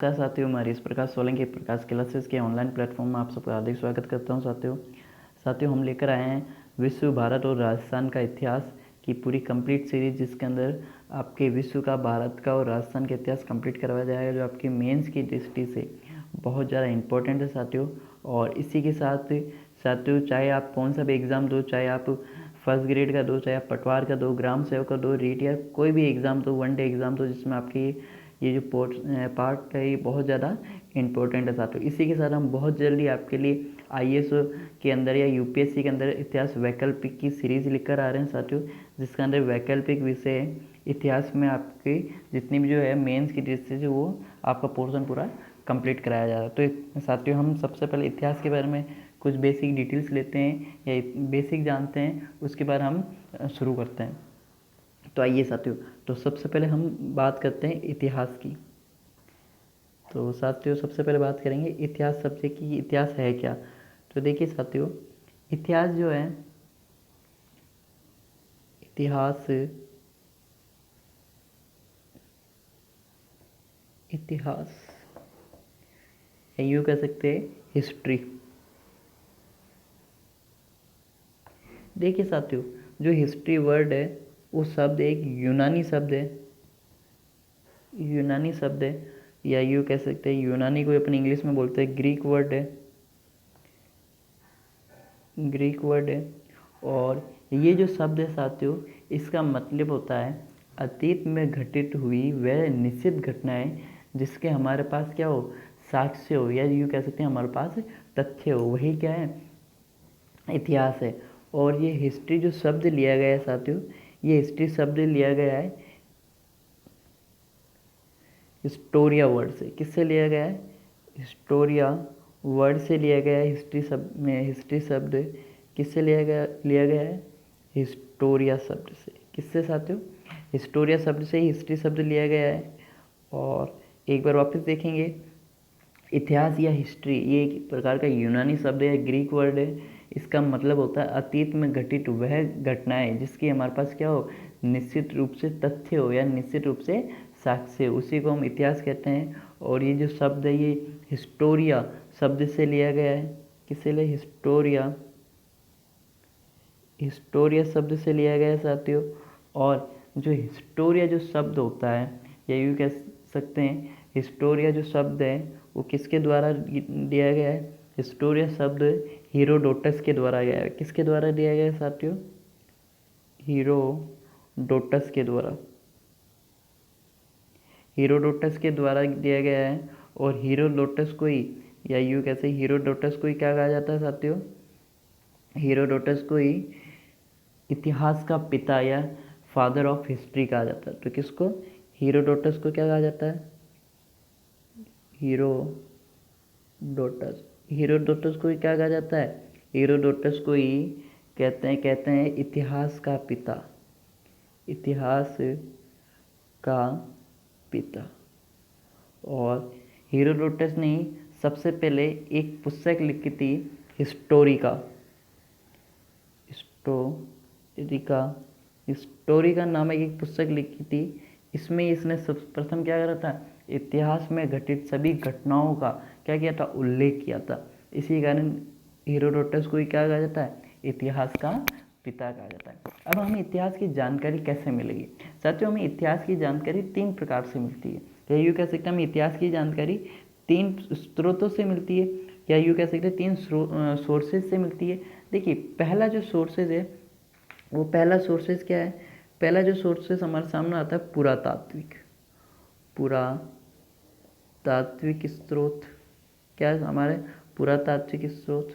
नमस्कार साथियों, मैं हरीश प्रकाश सोलंकी प्रकाश क्लासेस के ऑनलाइन प्लेटफॉर्म में आप सबका हार्दिक स्वागत करता हूं। साथियों हम लेकर आए हैं विश्व, भारत और राजस्थान का इतिहास की पूरी कंप्लीट सीरीज, जिसके अंदर आपके विश्व का, भारत का और राजस्थान का इतिहास कंप्लीट करवाया जाएगा, जो आपकी मेंस की दृष्टि से बहुत ज़्यादा इंपॉर्टेंट है साथियों। और इसी के साथ साथियों, चाहे आप कौन सा भी एग्ज़ाम दो, चाहे आप फर्स्ट ग्रेड का दो, चाहे आप पटवार का दो, ग्राम सेवक का दो, रीट या कोई भी एग्ज़ाम दो, वन डे एग्ज़ाम दो, जिसमें आपकी ये जो पार्ट है ये बहुत ज़्यादा इंपॉर्टेंट है साथियों। इसी के साथ हम बहुत जल्दी आपके लिए आईएएस के अंदर या यूपीएससी के अंदर इतिहास वैकल्पिक की सीरीज़ लेकर आ रहे हैं साथियों, जिसके अंदर वैकल्पिक विषय है इतिहास में आपके जितनी भी जो है मेंस की दृष्टि से वो आपका पोर्शन पूरा कंप्लीट कराया जा रहा है। तो साथियों, हम सबसे पहले इतिहास के बारे में कुछ बेसिक डिटेल्स लेते हैं या बेसिक जानते हैं, उसके बाद हम शुरू करते हैं। तो आइए साथियों, तो सबसे पहले हम बात करते हैं इतिहास की। तो साथियों, सबसे पहले बात करेंगे इतिहास सब्जेक्ट की, इतिहास है क्या। तो देखिए साथियों, इतिहास जो है, इतिहास यूँ कह सकते हैं हिस्ट्री। देखिए साथियों, जो हिस्ट्री वर्ड है वो शब्द एक यूनानी शब्द है, या यूँ कह सकते हैं यूनानी को अपन इंग्लिश में बोलते हैं ग्रीक वर्ड है। और ये जो शब्द है साथियों, इसका मतलब होता है अतीत में घटित हुई वह निश्चित घटनाएं जिसके हमारे पास क्या हो, साक्ष्य हो, या यूँ कह सकते हैं हमारे पास तथ्य हो, वही क्या है, इतिहास है। और ये हिस्ट्री जो शब्द लिया गया है साथियों, ये हिस्ट्री शब्द लिया गया है हिस्टोरिया वर्ड से। किससे लिया गया है? हिस्टोरिया वर्ड से लिया गया है। हिस्ट्री शब्द किससे लिया गया है? हिस्टोरिया शब्द से। किससे साथियों? हिस्टोरिया शब्द से ही हिस्ट्री शब्द लिया गया है। और एक बार वापस देखेंगे, इतिहास या हिस्ट्री ये एक प्रकार का यूनानी शब्द है, ग्रीक वर्ड है। इसका मतलब होता है अतीत में घटित वह घटनाएं जिसकी हमारे पास क्या हो, निश्चित रूप से तथ्य हो या निश्चित रूप से साक्ष्य, उसी को हम इतिहास कहते हैं। और ये जो शब्द है ये हिस्टोरिया शब्द से लिया गया है। किससे लिया? हिस्टोरिया शब्द से लिया गया है साथियों। और जो हिस्टोरिया जो शब्द होता है, या यूँ कह सकते हैं हिस्टोरिया जो शब्द है वो किसके द्वारा दिया गया है? हिस्टोरिया शब्द हीरोडोटस के द्वारा गया है। किसके द्वारा दिया गया है साथियों? हीरोडोटस के द्वारा दिया गया है। और हीरोडोटस को ही, या यूँ कैसे, हीरोडोटस को ही क्या कहा जाता है साथियों? हीरोडोटस को ही इतिहास का पिता या फादर ऑफ हिस्ट्री कहा जाता है। तो किसको? हीरोडोटस को क्या कहा जाता है? हीरोडोटस को ही क्या कहा जाता है? हीरोडोटस को ही कहते हैं इतिहास का पिता। और हीरोडोटस ने सबसे पहले एक पुस्तक लिखी थी हिस्टोरिका नामक एक पुस्तक लिखी थी। इसमें इसने प्रथम क्या करा था? इतिहास में घटित सभी घटनाओं का क्या किया था? उल्लेख किया था। इसी कारण हीरोडोटस को ही क्या कहा जाता है? इतिहास का पिता कहा जाता है। अब हमें इतिहास की जानकारी कैसे मिलेगी साथियों? हमें इतिहास की जानकारी 3 प्रकार से मिलती है। या यूँ कह सकते हैं हमें इतिहास की जानकारी 3 स्रोतों से मिलती है, या यूँ कह सकते हैं 3 सोर्सेज से मिलती है। देखिए, पहला जो सोर्सेज है वो पहला सोर्सेज क्या है? पहला जो सोर्सेज हमारे सामने आता है पुरातात्विक स्रोत। क्या है हमारे पुरातात्विक स्रोत?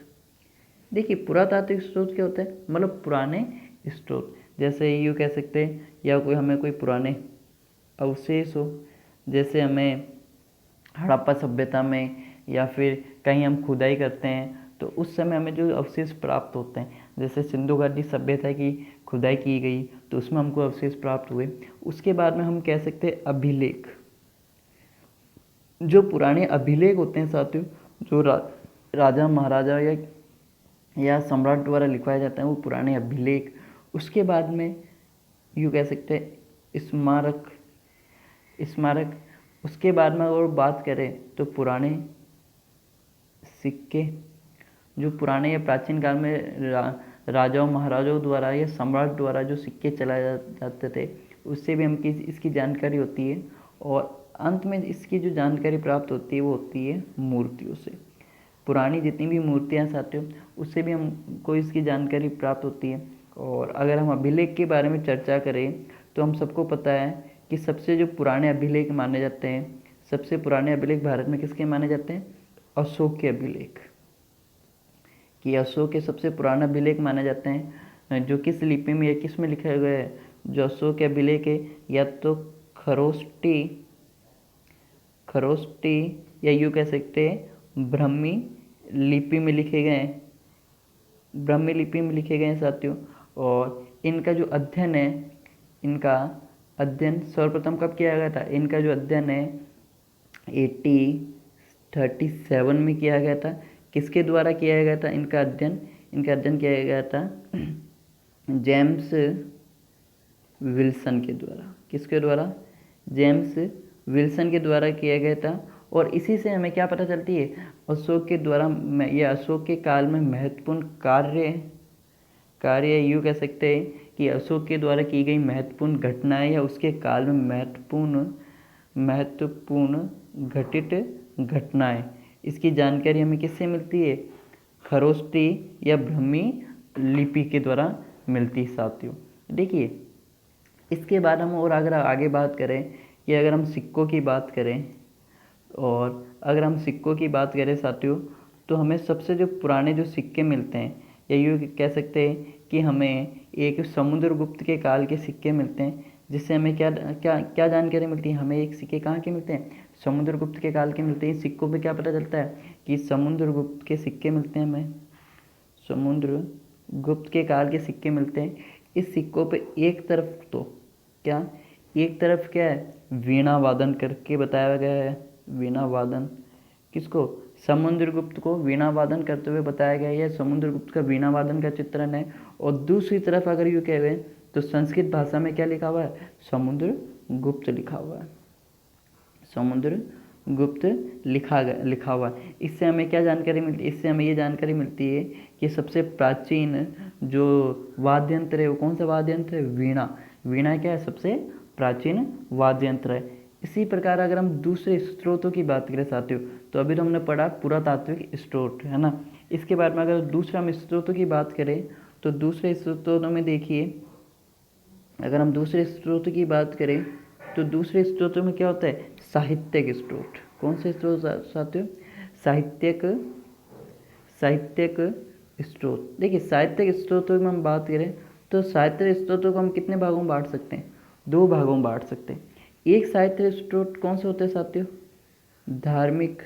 देखिए, पुरातात्विक स्रोत क्या होता है? मतलब पुराने स्रोत। जैसे यूँ कह सकते हैं, या हमें कोई पुराने अवशेष हो, जैसे हमें हड़प्पा सभ्यता में या फिर कहीं हम खुदाई करते हैं तो उस समय हमें जो अवशेष प्राप्त होते हैं, जैसे सिंधु घाटी सभ्यता की खुदाई की गई तो उसमें हमको अवशेष प्राप्त हुए। उसके बाद में हम कह सकते हैं अभिलेख। जो पुराने अभिलेख होते हैं साथियों, जो राजा महाराजा या सम्राट द्वारा लिखवाए जाते हैं, वो पुराने अभिलेख। उसके बाद में यूँ कह सकते हैं स्मारक। उसके बाद में और बात करें तो पुराने सिक्के, जो पुराने या प्राचीन काल में राजाओं महाराजाओं द्वारा या सम्राट द्वारा जो सिक्के चलाए जाते थे, उससे भी हम इसकी जानकारी होती है। और अंत में इसकी जो जानकारी प्राप्त होती है वो होती है मूर्तियों से। पुरानी जितनी भी मूर्तियाँ साथियों, उससे भी हमको इसकी जानकारी प्राप्त होती है। और अगर हम अभिलेख के बारे में चर्चा करें तो हम सबको पता है कि सबसे जो पुराने अभिलेख माने जाते हैं, सबसे पुराने अभिलेख भारत में किसके माने जाते हैं? अशोक के अभिलेख। कि अशोक के सबसे पुराना अभिलेख माने जाते हैं, जो किस लिपि में या किस में लिखा गया है? जो अशोक के अभिलेख है या तो खरोष्टी या यूँ कह सकते हैं ब्राह्मी लिपि में लिखे गए हैं, ब्राह्मी लिपि में लिखे गए हैं साथियों। और इनका जो अध्ययन है, इनका अध्ययन सर्वप्रथम कब किया गया था? इनका जो अध्ययन है 1837 में किया गया था। किसके द्वारा किया गया था इनका अध्ययन? इनका अध्ययन किया गया था जेम्स विल्सन के द्वारा। किसके द्वारा? जेम्स विल्सन के द्वारा किया गया था। और इसी से हमें क्या पता चलती है? अशोक के द्वारा या अशोक के काल में महत्वपूर्ण कार्य यूँ कह सकते हैं कि अशोक के द्वारा की गई महत्वपूर्ण घटनाएं या उसके काल में महत्वपूर्ण घटित घटनाएं, इसकी जानकारी हमें किससे मिलती है? खरोष्टी या ब्राह्मी लिपि के द्वारा मिलती है साथियों। देखिए, इसके बाद हम और अगर आगे बात करें कि अगर हम सिक्कों की बात करें, और अगर हम सिक्कों की बात करें साथियों, तो हमें सबसे जो पुराने जो सिक्के मिलते हैं, या यूँ कह सकते हैं कि हमें एक समुद्रगुप्त के काल के सिक्के मिलते हैं, जिससे हमें क्या क्या क्या जानकारी मिलती है? हमें एक सिक्के कहाँ के मिलते हैं? समुद्रगुप्त के काल के मिलते हैं। सिक्कों पे क्या पता चलता है कि समुद्रगुप्त के सिक्के मिलते हैं हमें, समुद्रगुप्त के काल के सिक्के मिलते हैं। इस सिक्कों पे एक तरफ क्या है? वीणा वादन करके बताया गया है। वीणा वादन किसको? समुद्रगुप्त को वीणा वादन करते हुए बताया गया है। समुद्रगुप्त का वीणा वादन का चित्रण है। और दूसरी तरफ अगर यूँ कहे तो संस्कृत भाषा में क्या लिखा हुआ है? समुद्रगुप्त लिखा हुआ है। समुद्रगुप्त लिखा हुआ है। इससे हमें क्या जानकारी मिलती है? इससे हमें ये जानकारी मिलती है कि सबसे प्राचीन जो वाद्य यंत्र है वो कौन सा वाद्य यंत्र है? वीणा। वीणा क्या है? सबसे प्राचीन वाद्य यंत्र है। इसी प्रकार अगर हम दूसरे स्रोतों की बात करें साथियों, तो अभी तो हमने पढ़ा पुरातात्विक स्रोत, है ना। इसके बाद में अगर दूसरा हम स्रोतों की बात करें तो दूसरे स्रोतों में देखिए, अगर हम दूसरे स्रोत की बात करें तो दूसरे स्रोतों में क्या होता है? साहित्यिक स्रोत। कौन से स्रोत साथियों? साहित्यिक स्रोत। देखिए, साहित्यिक स्रोतों में हम बात करें तो साहित्यिक स्रोतों को हम कितने भागों में बांट सकते हैं? 2 भागों में बांट सकते हैं। एक साहित्यिक स्रोत कौन से होते हैं साथियों? धार्मिक।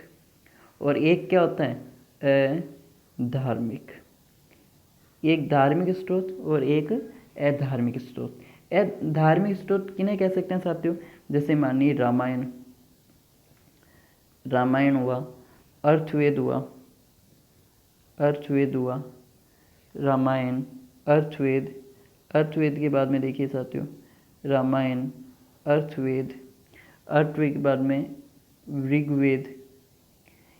और एक क्या होता है? अधार्मिक। एक धार्मिक स्रोत और एक अधार्मिक स्रोत। धार्मिक स्रोत किन्हें कह सकते हैं साथियों? जैसे मानिए रामायण हुआ, अर्थवेद हुआ, रामायण, अर्थवेद के बाद में देखिए साथियों, रामायण, अर्थवेद के बाद में ऋग्वेद।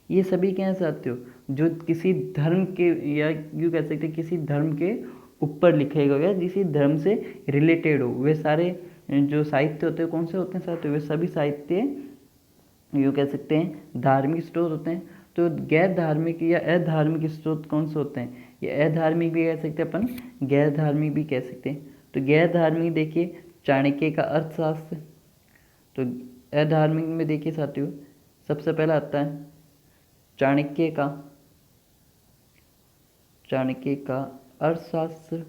ये सभी क्या हैं साथियों? जो किसी धर्म के, या यूँ कह सकते हैं किसी धर्म के ऊपर लिखे गए या किसी धर्म से रिलेटेड हो, वे सारे जो साहित्य होते हैं कौन से होते हैं साथियों? वे सभी साहित्य यूँ कह सकते हैं धार्मिक स्रोत होते हैं। तो गैर धार्मिक या अधार्मिक स्रोत कौन से होते हैं? ये अधार्मिक भी कह सकते हैं अपन, गैर धार्मिक भी कह सकते हैं। तो गैर धार्मिक देखिए चाणक्य का अर्थशास्त्र। तो अधार्मिक में देखिए साथियों सबसे पहला आता है चाणक्य का अर्थशास्त्र।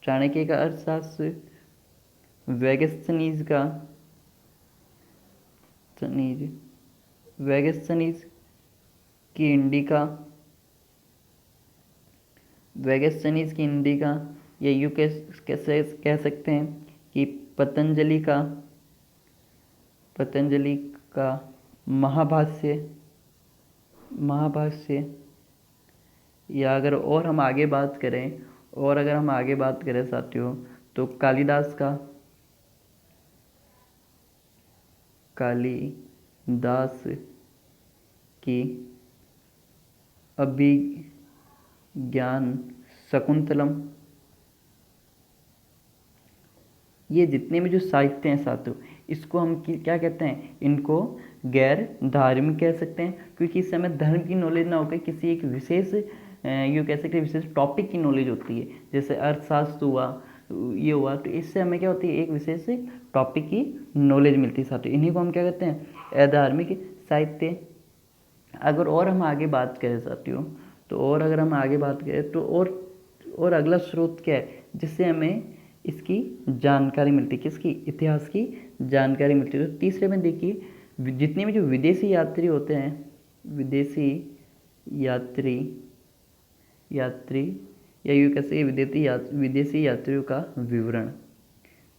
चाणक्य का अर्थशास्त्र, वेगस्थनीज की इंडिका, या यूँ कैसे कह सकते हैं कि पतंजलि का महाभाष्य। या अगर और हम आगे बात करें साथियों तो कालिदास कालिदास की अभिज्ञान शकुंतलम। ये जितने भी जो साहित्य हैं साथियों, इसको हम क्या कहते हैं, इनको गैर धार्मिक कह सकते हैं, क्योंकि इस समय धर्म की नॉलेज ना होकर किसी एक विशेष यूँ कह सकते हैं विशेष टॉपिक की नॉलेज होती है, जैसे अर्थशास्त्र हुआ, ये हुआ, तो इससे हमें क्या होती है, एक विशेष टॉपिक की नॉलेज मिलती है साथियों। इन्हीं को हम क्या कहते हैं, अधार्मिक साहित्य। अगर और हम आगे बात करें साथियों, तो और अगर हम आगे बात करें तो और अगला स्रोत क्या है जिससे हमें इसकी जानकारी मिलती है, किसकी, इतिहास की जानकारी मिलती है। तो तीसरे में देखिए, जितने भी जो विदेशी यात्री होते हैं, विदेशी यात्री या यूँ कह सकते विदेशी यात्रियों का विवरण।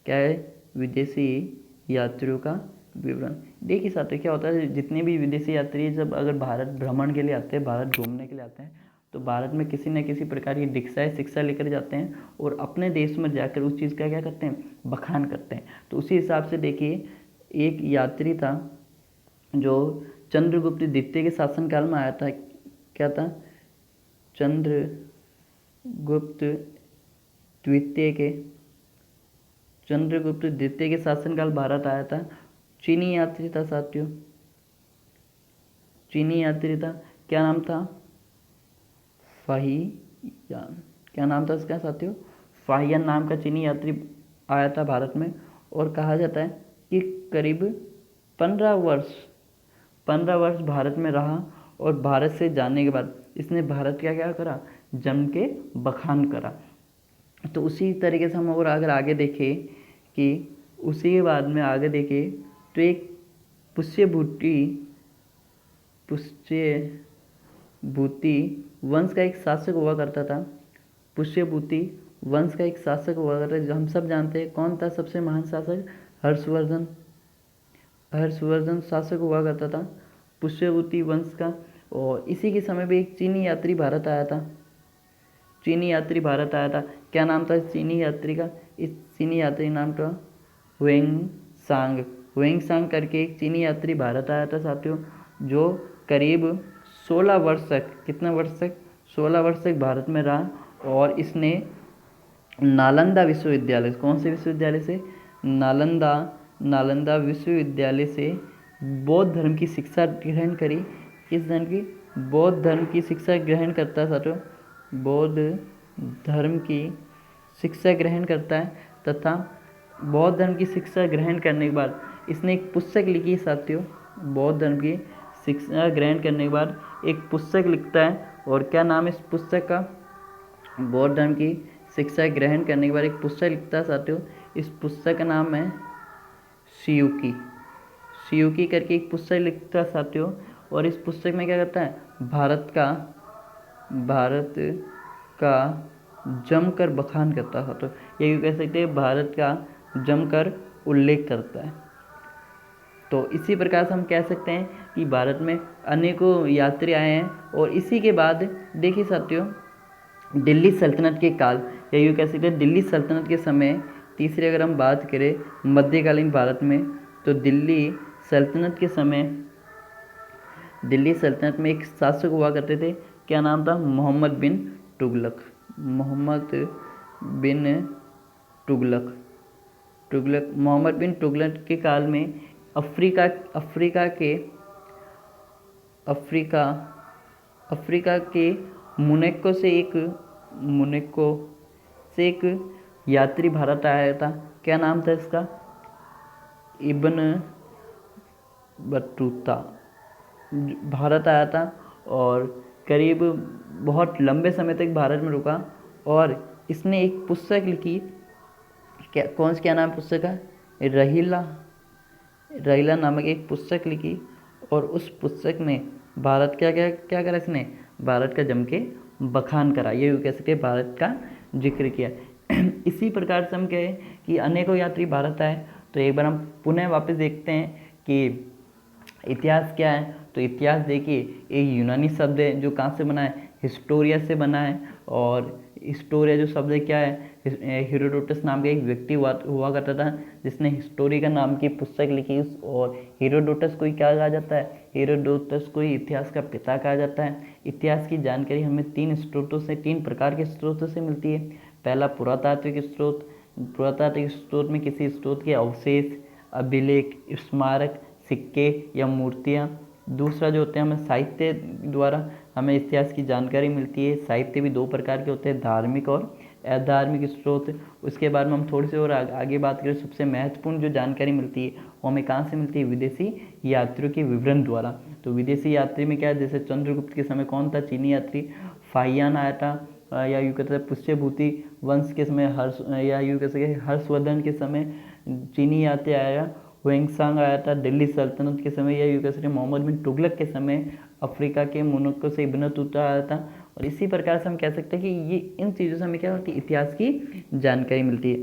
क्या है, विदेशी यात्रियों का विवरण। देखिए साथियों, क्या होता है, जितने भी विदेशी यात्री जब अगर भारत भ्रमण के लिए आते हैं, भारत घूमने के लिए आते हैं, तो भारत में किसी न किसी प्रकार की शिक्षा लेकर जाते हैं और अपने देश में जाकर उस चीज़ का क्या करते हैं, बखान करते हैं। तो उसी हिसाब से देखिए, एक यात्री था जो चंद्रगुप्त द्वितीय के शासनकाल में आया था। क्या था, चंद्रगुप्त द्वितीय के शासनकाल भारत आया था। चीनी यात्री था साथियों, चीनी यात्री था। क्या नाम था, फाहियान। क्या नाम था इसका साथियों, फाहियान नाम का चीनी यात्री आया था भारत में। और कहा जाता है कि करीब 15 वर्ष भारत में रहा और भारत से जाने के बाद इसने भारत का क्या करा, जम के बखान करा। तो उसी तरीके से हम और अगर आगे देखें कि उसी के बाद में आगे देखें तो एक पुष्यभूति वंश का एक शासक हुआ करता था। पुष्यभूति वंश का एक शासक हुआ करता था, जो हम सब जानते हैं कौन था सबसे महान शासक, हर्षवर्धन शासक हुआ करता था पुष्यभूति वंश का। और इसी के समय पे एक चीनी यात्री भारत आया था। क्या नाम था इस चीनी यात्री का, इस चीनी यात्री नाम था हुएंगसांग करके एक चीनी यात्री भारत आया था साथियों, जो करीब 16 वर्ष तक, कितना वर्ष तक, 16 वर्ष तक भारत में रहा। और इसने नालंदा विश्वविद्यालय, कौन से विश्वविद्यालय से, नालंदा विश्वविद्यालय से बौद्ध धर्म की शिक्षा ग्रहण करी। किस धर्म की, बौद्ध धर्म की शिक्षा ग्रहण करता है साथियों, बौद्ध धर्म की शिक्षा ग्रहण करता है। तथा बौद्ध धर्म की शिक्षा ग्रहण करने के बाद इसने एक पुस्तक लिखी साथियों, बौद्ध धर्म की शिक्षा ग्रहण करने के बाद एक पुस्तक लिखता है। और क्या नाम है इस पुस्तक का, बौद्ध धर्म की शिक्षा ग्रहण करने के बाद एक पुस्तक लिखता है साथियों। इस पुस्तक का नाम है शियुकी करके एक पुस्तक लिखता है साथियों। और इस पुस्तक में क्या करता है, भारत का जमकर बखान करता था। तो ये कह सकते हैं भारत का जमकर उल्लेख करता है। तो इसी प्रकार से हम कह सकते हैं कि भारत में अनेकों यात्री आए हैं। और इसी के बाद देखिए साथियों, दिल्ली सल्तनत के काल, या यूँ कह सकते हैं दिल्ली सल्तनत के समय, तीसरी अगर हम बात करें मध्यकालीन भारत में, तो दिल्ली सल्तनत के समय दिल्ली सल्तनत में एक शासक हुआ करते थे। क्या नाम था, मोहम्मद बिन तुगलक। मोहम्मद बिन तुगलक के काल में अफ्रीका के मोनाको से एक यात्री भारत आया था। क्या नाम था इसका, इब्न बतूता भारत आया था और करीब बहुत लंबे समय तक भारत में रुका। और इसने एक पुस्तक लिखी, क्या नाम पुस्तक का, रहीला नामक एक पुस्तक लिखी। और उस पुस्तक में भारत क्या करा इसने, भारत का जम के बखान करा, ये कह सकते हैं भारत का जिक्र किया। इसी प्रकार से हम कहें कि अनेकों यात्री भारत आए। तो एक बार हम पुनः वापस देखते हैं कि इतिहास क्या है। तो इतिहास देखिए, एक यूनानी शब्द है जो कहाँ से बना है, हिस्टोरिया से बना है। और हिस्टोरिया जो शब्द है क्या है, हेरोडोटस नाम का एक व्यक्ति हुआ करता था जिसने हिस्टोरी का नाम की पुस्तक लिखी। और हेरोडोटस को क्या कहा जाता है, हेरोडोटस को इतिहास का पिता कहा जाता है। इतिहास की जानकारी हमें तीन प्रकार के स्रोतों से मिलती है। पहला पुरातात्विक स्रोत, पुरातात्विक स्रोत में किसी स्रोत के अवशेष, अभिलेख, स्मारक, सिक्के या मूर्तियाँ। दूसरा जो होते हैं हमें साहित्य द्वारा हमें इतिहास की जानकारी मिलती है। साहित्य भी दो प्रकार के होते हैं, धार्मिक और अधार्मिक स्रोत। उसके बाद में हम थोड़ी सी और आगे बात करें, सबसे महत्वपूर्ण जो जानकारी मिलती है वो हमें कहाँ से मिलती है, विदेशी यात्रियों के विवरण द्वारा। तो विदेशी यात्री में क्या है, जैसे चंद्रगुप्त के समय कौन था, चीनी यात्री फाहियान आया था, या यूँ कहते हैं पुष्यभूति वंश के समय या यूँ कह सके हर्षवर्धन के समय चीनी यात्री आया, हुएंगसांग आया था दिल्ली सल्तनत के समय, या यूँ कह सकते मोहम्मद बिन तुगलक के समय अफ्रीका के मोरक्को से इब्न बतूता आया था। और इसी प्रकार से हम कह सकते हैं कि ये इन चीज़ों से हमें क्या होती है, इतिहास की जानकारी मिलती है।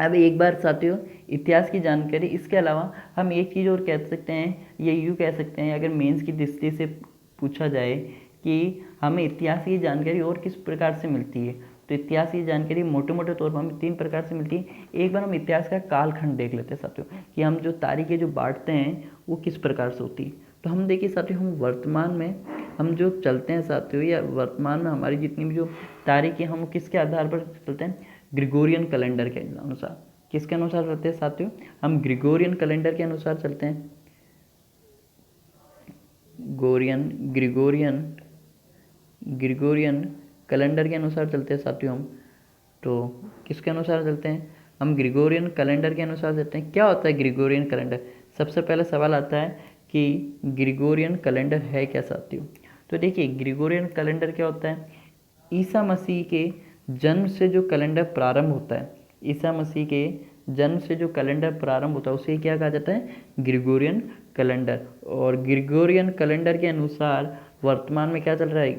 अब एक बार साथियों इतिहास की जानकारी, इसके अलावा हम एक चीज़ और कह सकते हैं, ये यूँ कह सकते हैं अगर मेंस की दृष्टि से पूछा जाए कि हमें इतिहास की जानकारी और किस प्रकार से मिलती है, तो इतिहास की जानकारी मोटे मोटे तौर पर हमें तीन प्रकार से मिलती है। एक बार हम इतिहास का कालखंड देख लेते हैं साथियों, कि हम जो तारीखें जो बांटते हैं वो किस प्रकार से होती है। तो हम देखिए साथियों, हम वर्तमान में हम जो चलते हैं साथियों, या वर्तमान में हमारी जितनी भी जो तारीखें हम किसके आधार पर चलते हैं, ग्रिगोरियन कैलेंडर के अनुसार। किसके अनुसार चलते हैं साथियों, हम ग्रिगोरियन कैलेंडर के अनुसार चलते हैं। ग्रिगोरियन कैलेंडर के अनुसार चलते हैं साथियों हम। तो किसके अनुसार चलते हैं, हम ग्रिगोरियन कैलेंडर के अनुसार चलते हैं। क्या होता है ग्रिगोरियन कैलेंडर, सबसे पहले सवाल आता है कि ग्रिगोरियन कैलेंडर है क्या साथियों। तो देखिए ग्रिगोरियन कैलेंडर क्या होता है, ईसा मसीह के जन्म से जो कैलेंडर प्रारंभ होता है, ईसा मसीह के जन्म से जो कैलेंडर प्रारंभ होता है उसे क्या कहा जाता है, ग्रिगोरियन कैलेंडर। और ग्रिगोरियन कैलेंडर के अनुसार वर्तमान में क्या चल रहा है,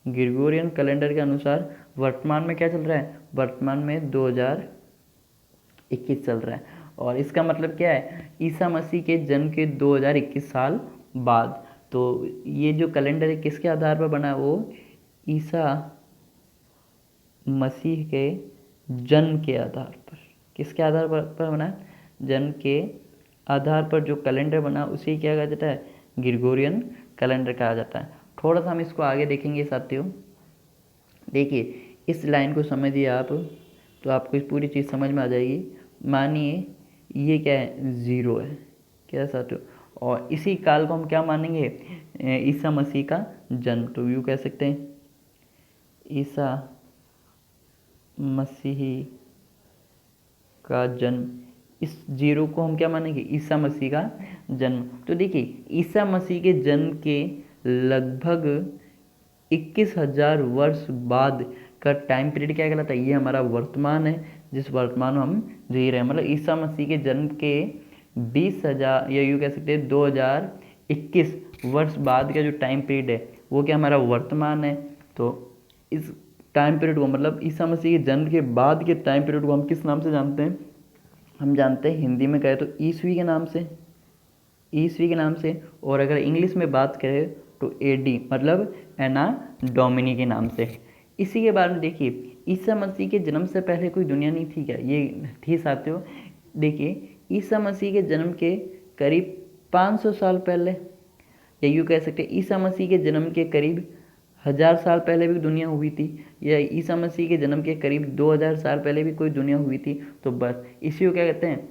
ग्रिगोरियन कैलेंडर के अनुसार वर्तमान में क्या चल रहा है, वर्तमान में 2021 चल रहा है। और इसका मतलब क्या है, ईसा मसीह के जन्म के 2021 साल बाद। तो ये जो कैलेंडर है किसके आधार पर बना है, वो ईसा मसीह के जन्म के आधार पर। किसके आधार पर बना है, जन्म के आधार पर जो कैलेंडर बना उसे क्या कहा जाता है, ग्रिगोरियन कैलेंडर कहा जाता है। थोड़ा सा हम इसको आगे देखेंगे साथियों। देखिए इस लाइन को समझिए आप, तो आपको इस पूरी चीज़ समझ में आ जाएगी। मानिए ये क्या है, ज़ीरो है, क्या है साथियों, और इसी काल को हम क्या मानेंगे, ईसा मसीह का जन्म। तो यूँ कह सकते हैं ईसा मसीह का जन्म, इस जीरो को हम क्या मानेंगे, ईसा मसीह का जन्म। तो देखिए ईसा मसीह के जन्म के लगभग 21,000 वर्ष बाद का टाइम पीरियड क्या कहलाता है, ये हमारा वर्तमान है, जिस वर्तमान में हम जी रहे हैं। मतलब ईसा मसीह के जन्म के 20,000 या यूँ कह सकते हैं 2021 वर्ष बाद का जो टाइम पीरियड है वो क्या हमारा वर्तमान है। तो इस टाइम पीरियड को, मतलब ईसा मसीह के जन्म के बाद के टाइम पीरियड को हम किस नाम से जानते हैं, हम जानते हैं हिंदी में कहें तो ईसवी के नाम से, ईसवी के नाम से। और अगर इंग्लिश में बात करें तो एडी मतलब एना डोमिनी के नाम से। इसी के बारे में देखिए, ईसा मसीह के जन्म से पहले कोई दुनिया नहीं थी क्या, ये थी साथियों। देखिए ईसा मसीह के जन्म के करीब 500 साल पहले, या यूँ कह सकते हैं ईसा मसीह के जन्म के करीब 1000 साल पहले भी दुनिया हुई थी, या ईसा मसीह के जन्म के करीब 2000 साल पहले भी कोई दुनिया हुई थी। तो बस इसी को क्या कहते हैं,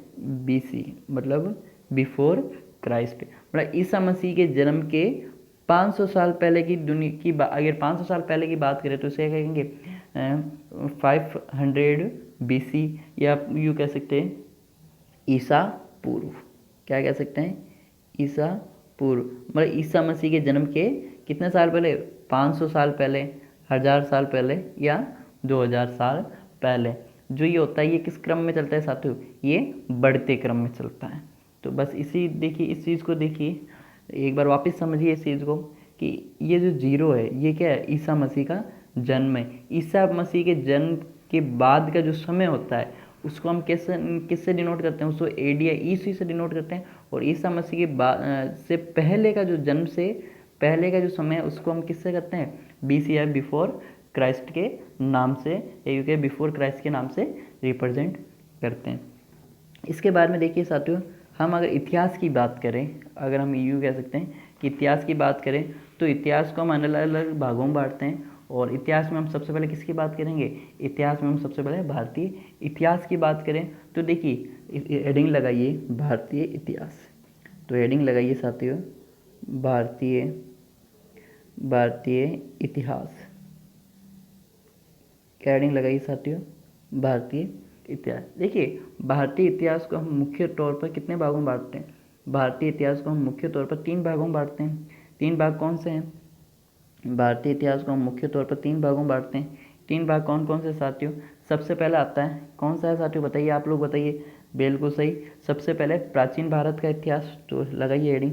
बीसी मतलब बिफोर क्राइस्ट। मतलब ईसा मसीह के जन्म के 500 साल पहले की दुनिया की अगर 500 साल पहले की बात करें तो इसे क्या कहेंगे, 500 बीसी, या यूँ कह सकते हैं ईसा पूर्व। क्या कह सकते हैं, ईसा पूर्व। मतलब ईसा मसीह के जन्म के कितने साल पहले, 500 साल पहले, 1000 साल पहले, या 2000 साल पहले। जो ये होता है ये किस क्रम में चलता है साथियों, ये बढ़ते क्रम में चलता है। तो बस इसी देखिए, इस चीज़ को देखिए एक बार वापस समझिए इस चीज़ को, कि ये जो जीरो है ये क्या है, ईसा मसीह का जन्म है। ईसा मसीह के जन्म के बाद का जो समय होता है उसको हम किससे डिनोट करते हैं, उसको एडी या ईस्वी से डिनोट करते हैं। और ईसा मसीह के बाद से पहले का जो जन्म से पहले का जो समय है उसको हम किससे करते हैं, बीसी या बिफोर क्राइस्ट के नाम से या बिफोर क्राइस्ट के नाम से रिप्रेजेंट करते हैं। इसके बाद में देखिए साथियों, हम अगर इतिहास की बात करें, अगर हम यूँ कह सकते हैं कि इतिहास की बात करें तो इतिहास को हम अलग अलग भागों में बांटते हैं। और इतिहास में हम सबसे पहले किसकी बात करेंगे? इतिहास में हम सबसे पहले भारतीय इतिहास की बात करें तो देखिए हेडिंग लगाइए भारतीय इतिहास। तो हेडिंग लगाइए साथियों भारतीय इतिहास। क्या हेडिंग लगाइए साथियों? भारतीय इतिहास। देखिए भारतीय इतिहास को हम मुख्य तौर पर कितने भागों में बांटते हैं? भारतीय इतिहास को हम मुख्य तौर पर 3 भागों में बांटते हैं। 3 भाग कौन से हैं? भारतीय इतिहास को हम मुख्य तौर पर 3 भागों में बांटते हैं। 3 भाग कौन कौन से साथियों? सबसे पहला आता है, कौन सा है साथियों बताइए, आप लोग बताइए। बिल्कुल सही, सबसे पहले प्राचीन भारत का इतिहास। तो लगाइए हेडिंग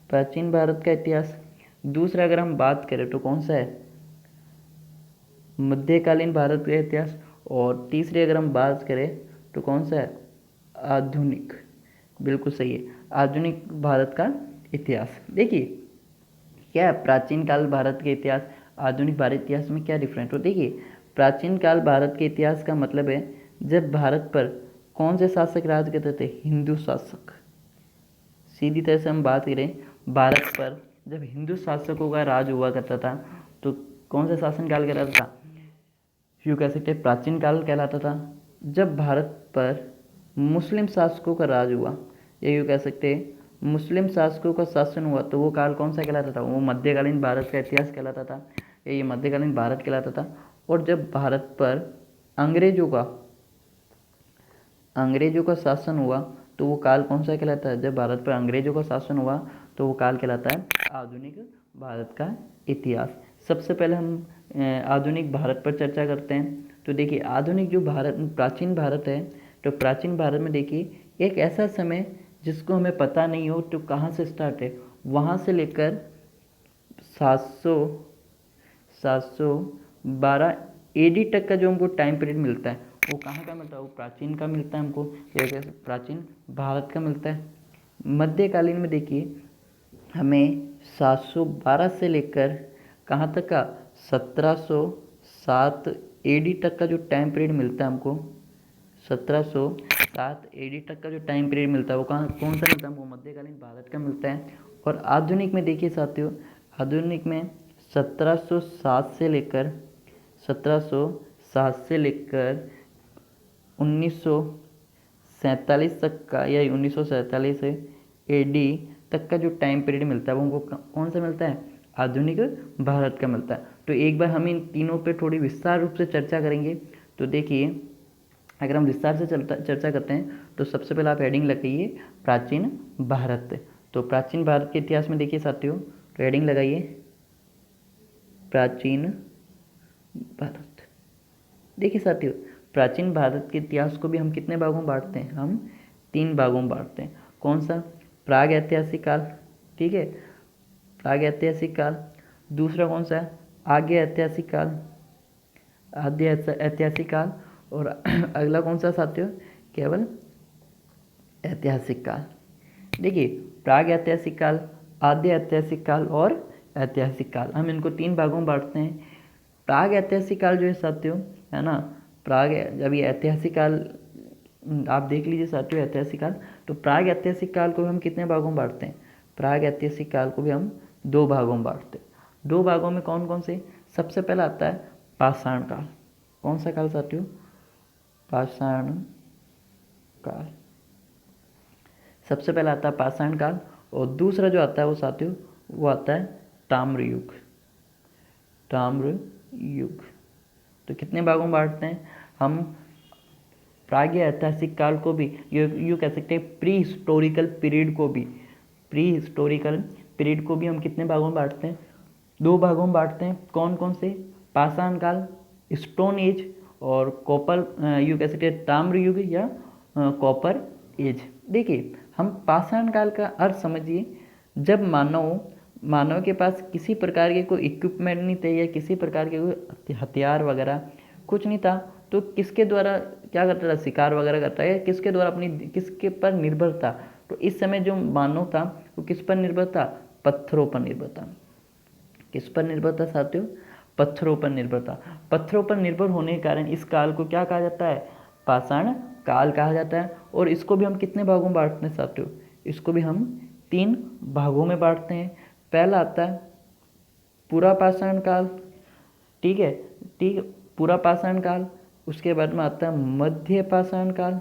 प्राचीन भारत का इतिहास। दूसरा अगर हम बात करें तो कौन सा है? मध्यकालीन भारत का इतिहास। और तीसरी अगर हम बात करें तो कौन सा है? आधुनिक। बिल्कुल सही है, आधुनिक भारत का इतिहास। देखिए क्या है प्राचीन काल भारत के इतिहास, आधुनिक भारत इतिहास में क्या डिफरेंट हो? देखिए प्राचीन काल भारत के इतिहास का मतलब है जब भारत पर कौन से शासक राज करते थे? हिंदू शासक। सीधी तरह से हम बात करें, भारत पर जब हिंदू शासकों का राज हुआ करता था तो कौन सा शासन काल कहलाता था? यूँ कह सकते हैं प्राचीन काल कहलाता था। जब भारत पर मुस्लिम शासकों का राज हुआ, या यूँ कह सकते हैं मुस्लिम शासकों का शासन हुआ, तो वो काल कौन सा कहलाता था? वो मध्यकालीन भारत का इतिहास कहलाता था, या ये मध्यकालीन भारत कहलाता था। और जब भारत पर अंग्रेजों का शासन हुआ तो वो काल कौन सा कहलाता है? जब भारत पर अंग्रेजों का शासन हुआ तो वो काल कहलाता है आधुनिक भारत का इतिहास। सबसे पहले हम आधुनिक भारत पर चर्चा करते हैं। तो देखिए आधुनिक जो प्राचीन भारत है, तो प्राचीन भारत में देखिए एक ऐसा समय जिसको हमें पता नहीं हो तो कहाँ से स्टार्ट है, वहाँ से लेकर 712 एडी तक का जो हमको टाइम पीरियड मिलता है वो कहाँ का मिलता है? वो प्राचीन का मिलता है हमको, या प्राचीन भारत का मिलता है। मध्यकालीन में देखिए हमें 712 से लेकर कहाँ तक का? 1707 एडी तक का जो टाइम पीरियड मिलता है हमको, 1707 एडी तक का जो टाइम पीरियड मिलता है वो कौन सा मिलता है? वो मध्यकालीन भारत का मिलता है। और आधुनिक में देखिए साथियों, आधुनिक में 1707 से लेकर 1947 तक का, या 1947 एडी तक का जो टाइम पीरियड मिलता है वो हमको कौन सा मिलता है? आधुनिक भारत का मिलता है। तो एक बार हम इन तीनों पे थोड़ी विस्तार रूप से चर्चा करेंगे। तो देखिए अगर हम विस्तार से चर्चा करते हैं तो सबसे पहले आप हेडिंग लगाइए प्राचीन भारत। तो प्राचीन भारत के इतिहास में देखिए साथियों, तो हेडिंग लगाइए प्राचीन भारत। देखिए साथियों प्राचीन भारत के इतिहास को भी हम कितने भागों में बांटते हैं? हम 3 भागों में बांटते हैं। कौन सा? प्राग ऐतिहासिक काल, ठीक है, प्राग ऐतिहासिक काल। दूसरा कौन सा है? आद्य ऐतिहासिक काल, आद्य ऐतिहासिक काल। और अगला कौन सा साथियों? केवल ऐतिहासिक काल। देखिए प्राग ऐतिहासिक काल, आद्य ऐतिहासिक काल और ऐतिहासिक काल, हम इनको 3 भागों में बांटते हैं। प्राग ऐतिहासिक काल जो है साथियों, है ना, जब ये ऐतिहासिक काल आप देख लीजिए साथियों, ऐतिहासिक काल, तो प्राग ऐतिहासिक काल को भी हम कितने भागों में बांटते हैं? प्राग ऐतिहासिक काल को भी हम 2 भागों में बांटते हैं। 2 भागों में कौन कौन से? सबसे पहला आता है पाषाण काल। कौन सा काल साथियों? पाषाण काल। सबसे पहला आता है पाषाण काल, और दूसरा जो आता है वो साथियों वो आता है ताम्र युग। ताम्र युग। तो कितने भागों में बांटते हैं हम? प्राग ऐतिहासिक काल को भी, यूँ कह सकते हैं प्री हिस्टोरिकल पीरियड को भी हम कितने भागों में बांटते हैं? 2 भागों में बांटते हैं। कौन कौन से? पाषाण काल, स्टोन एज, और कॉपर, यूँ कह सकते हैं ताम्र युग या कॉपर एज। देखिए हम पाषाण काल का अर्थ समझिए, जब मानव के पास किसी प्रकार के कोई इक्विपमेंट नहीं थे या किसी प्रकार के कोई हथियार वगैरह कुछ नहीं था, तो किसके द्वारा क्या करता था? शिकार वगैरह करता है, किसके द्वारा किसके पर निर्भर था? तो इस समय जो मानव था वो किस पर निर्भर था? पत्थरों पर निर्भर था। किस पर निर्भर था साथियों? पत्थरों पर निर्भर था। पत्थरों पर निर्भर होने के कारण इस काल को क्या कहा जाता है? पाषाण काल कहा जाता है। और इसको भी हम कितने भागों में बांटते हैं साथियों? इसको भी हम 3 भागों में बांटते हैं। पहला आता है पूरा पाषाण काल, ठीक है, ठीक, पूरा पाषाण काल। उसके बाद में आता है मध्य पाषाण काल।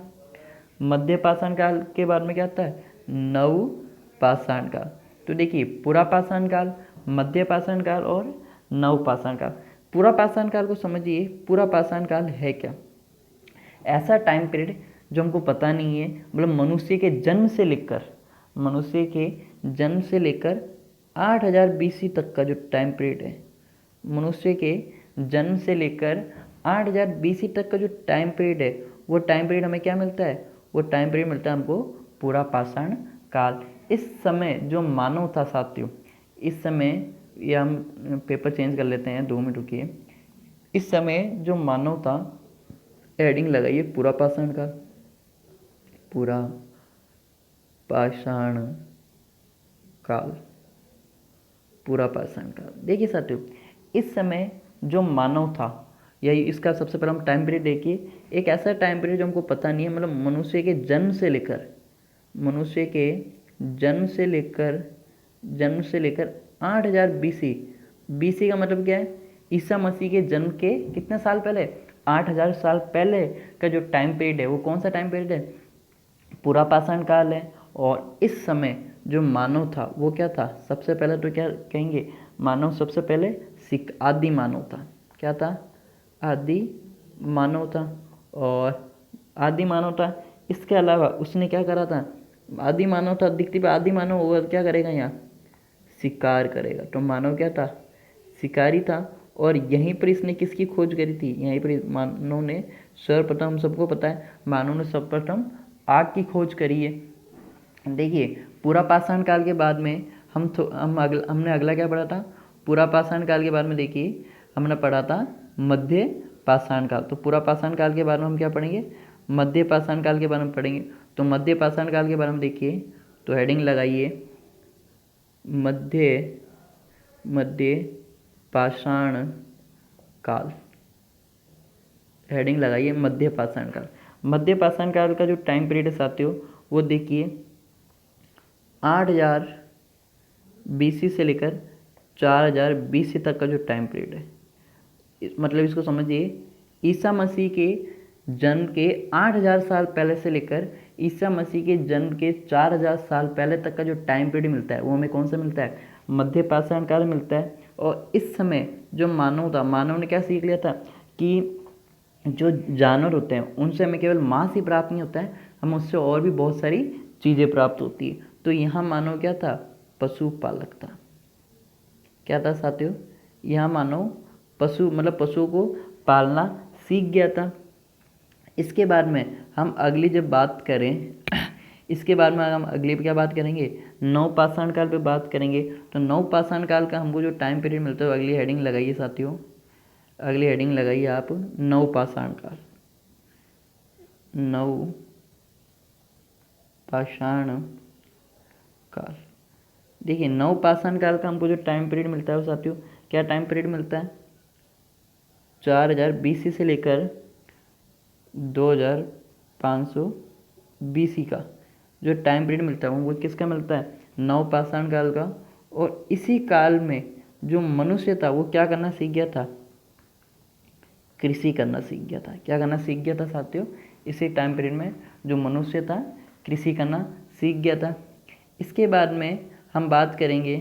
मध्य पाषाण काल के बाद में क्या आता है? नव पाषाण काल। तो देखिए पूरा पाषाण काल, मध्य पाषाण काल और नव पाषाण काल। पूरा पाषाण काल को समझिए, पूरा पाषाण काल है क्या? ऐसा टाइम पीरियड जो हमको पता नहीं है, मतलब मनुष्य के जन्म से लेकर, मनुष्य के जन्म से लेकर 8000 BC तक का जो टाइम पीरियड है, मनुष्य के जन्म से लेकर 8000 BC तक का जो टाइम पीरियड है, वो टाइम पीरियड हमें क्या मिलता है? वो टाइम पीरियड मिलता है हमको पूरा पाषाण काल। इस समय जो मानव था साथियों, इस समय, या हम पेपर चेंज कर लेते हैं, 2 मिनट रुकिए। इस समय जो मानव था, हेडिंग लगाइए पूरा पाषाण काल, पूरा पाषाण काल, पूरा पाषाण काल। देखिए साथियों, इस समय जो मानव था, यही इसका सबसे पहले हम टाइम पीरियड देखिए। एक ऐसा टाइम पीरियड जो हमको पता नहीं है, मतलब मनुष्य के जन्म से लेकर, मनुष्य के जन्म से लेकर 8000 BC। BC का मतलब क्या है? ईसा मसीह के जन्म के कितने साल पहले? 8000 साल पहले का जो टाइम पीरियड है, वो कौन सा टाइम पीरियड है? पूरा पाषाण काल है। और इस समय जो मानव था वो क्या था? सबसे पहले तो क्या कहेंगे? मानव सबसे पहले आदि मानव था। क्या था? आदि मानव था। और आदि मानव था, इसके अलावा उसने क्या करा था? आदि मानव था, दिखती पे आदि मानव होगा, क्या करेगा यहाँ? शिकार करेगा। तो मानव क्या था? शिकारी था। और यहीं पर इसने किसकी खोज करी थी? यहीं पर मानव ने सर्वप्रथम, हम सबको पता है, मानव ने सर्वप्रथम आग की खोज करी है। देखिए पूरा पाषाण काल के बाद में हमने अगला क्या पढ़ा था? पूरा पाषाण काल के बाद में देखिए हमने पढ़ा था मध्य पाषाण काल। तो पूरा पाषाण काल के बारे में हम क्या पढ़ेंगे? मध्य पाषाण काल के बारे में पढ़ेंगे। तो मध्य पाषाण काल के बारे में देखिए, तो हेडिंग लगाइए मध्य पाषाण काल। हेडिंग लगाइए मध्य पाषाण काल। मध्य पाषाण काल का जो टाइम पीरियड है साथियों, वो देखिए 8000 BC से लेकर 4000 BC तक का जो टाइम पीरियड है। मतलब इसको समझिए, ईसा मसीह के जन्म के 8000 साल पहले से लेकर ईसा मसीह के जन्म के 4000 साल पहले तक का जो टाइम पीरियड मिलता है, वो हमें कौन सा मिलता है? मध्य पाषाण काल मिलता है। और इस समय जो मानव था, मानव ने क्या सीख लिया था कि जो जानवर होते हैं उनसे हमें केवल मांस ही प्राप्त नहीं होता है, हमें उससे और भी बहुत सारी चीज़ें प्राप्त होती है। तो यहाँ मानव क्या था? पशुपालक था। क्या था साथियों? यहाँ मानव पशुओं को पालना सीख गया था। इसके बाद में हम अगली जब बात करें इसके बाद में हम अगली पे क्या बात करेंगे? नव पाषाण काल पे बात करेंगे। तो नव पाषाण काल का हमको जो टाइम पीरियड मिलता है, अगली हेडिंग लगाइए साथियों, अगली हेडिंग लगाइए आप, नव पाषाण काल। नव पाषाण काल। देखिए नव पाषाण काल का हमको जो टाइम पीरियड मिलता है साथियों, क्या टाइम पीरियड मिलता है? 4000 BC से लेकर 2500 BC का जो टाइम पीरियड मिलता है वो किसका मिलता है? नव पाषाण काल का। और इसी काल में जो मनुष्य था वो क्या करना सीख गया था? कृषि करना सीख गया था। क्या करना सीख गया था साथियों? इसी टाइम पीरियड में जो मनुष्य था कृषि करना सीख गया था। इसके बाद में हम बात करेंगे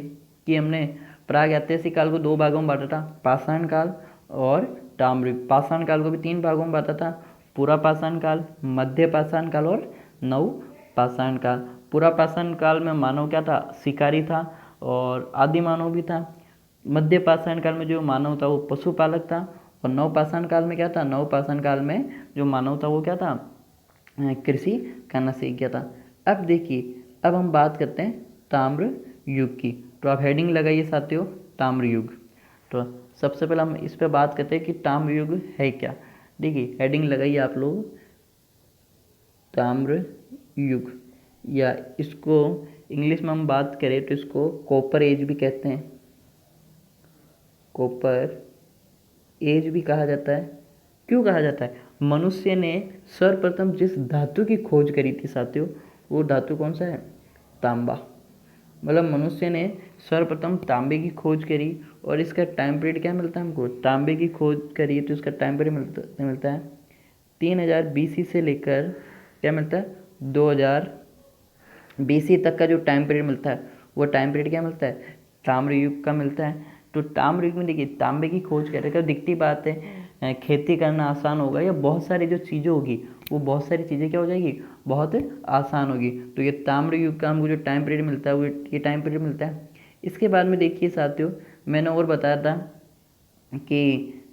कि हमने प्रागैतिहासिक काल को 2 भागों में बांटा था, पाषाण काल और ताम्रयुग। पाषाण काल को भी 3 भागों में बांटा था, पूरा पाषाण काल, मध्य पाषाण काल और नव पाषाण काल। पूरा पाषाण काल में मानव क्या था? शिकारी था और आदि मानव भी था। मध्य पाषाण काल में जो मानव था वो पशुपालक था। और नव पाषाण काल में क्या था? नव पाषाण काल में जो मानव था वो क्या था? कृषि करना सीख गया था। अब देखिए, अब हम बात करते हैं ताम्र युग की। तो आप हेडिंग लगाइए साथियों, ताम्र युग। तो सबसे पहले हम इस पे बात करते हैं कि ताम्र युग है क्या। देखिए हेडिंग लगाइए आप लोग, ताम्र युग, या इसको इंग्लिश में हम बात करें तो इसको कॉपर एज भी कहते हैं। कॉपर एज भी कहा जाता है। क्यों कहा जाता है? मनुष्य ने सर्वप्रथम जिस धातु की खोज करी थी साथियों, वो धातु कौन सा है? तांबा। मतलब मनुष्य ने सर्वप्रथम तांबे की खोज करी और इसका टाइम पीरियड क्या मिलता है हमको? तांबे की खोज करी तो इसका टाइम पीरियड मिलता है 3000 BC से लेकर क्या मिलता है 2000 BC तक का जो टाइम पीरियड मिलता है, वो टाइम पीरियड क्या मिलता है? ताम्र युग का मिलता है। तो ताम्र युग में देखिए तांबे की खोज करेगा, दिखती बात है, खेती करना आसान होगा या बहुत सारी जो चीज़ें होगी वो बहुत सारी चीज़ें क्या हो जाएगी? बहुत आसान होगी। तो ये ताम्र युग का हमको जो टाइम पीरियड मिलता है वो ये टाइम पीरियड मिलता है। इसके बाद में देखिए साथियों, मैंने और बताया था कि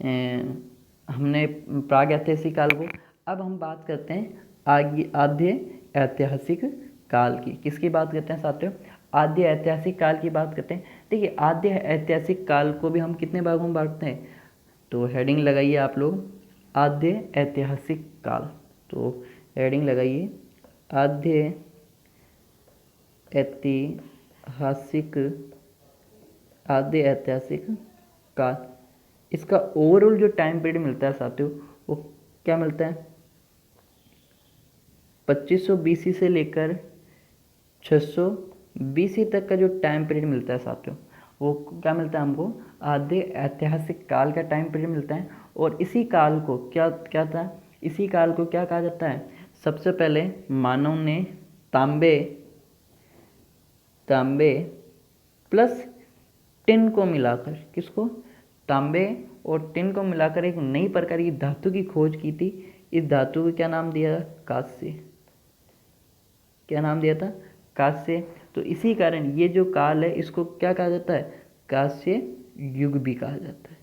हमने प्रागैतिहासिक काल को। अब हम बात करते हैं आगे आद्य ऐतिहासिक काल की। किसकी बात करते हैं साथियों? आद्य ऐतिहासिक काल की बात करते हैं। देखिए आद्य ऐतिहासिक काल को भी हम कितने भागों में बांटते हैं? तो हेडिंग लगाइए आप लोग, आद्य ऐतिहासिक काल। तो हेडिंग लगाइए आद्य ऐतिहासिक, आद्य ऐतिहासिक काल। इसका ओवरऑल जो टाइम पीरियड मिलता है साथियों, वो क्या मिलता है? 2500 BC से लेकर 600 BC तक का जो टाइम पीरियड मिलता है साथियों, वो क्या मिलता है हमको? आद्य ऐतिहासिक काल का टाइम पीरियड मिलता है। और इसी काल को क्या क्या था? इसी काल को क्या कहा जाता है? सबसे पहले मानव ने तांबे प्लस टिन को मिलाकर, किसको? तांबे और टिन को मिलाकर एक नई प्रकार की धातु की खोज की थी। इस धातु को क्या नाम दिया? कांस्य। क्या नाम दिया था? कांस्य। तो इसी कारण ये जो काल है इसको क्या कहा जाता है? कांस्य युग भी कहा जाता है।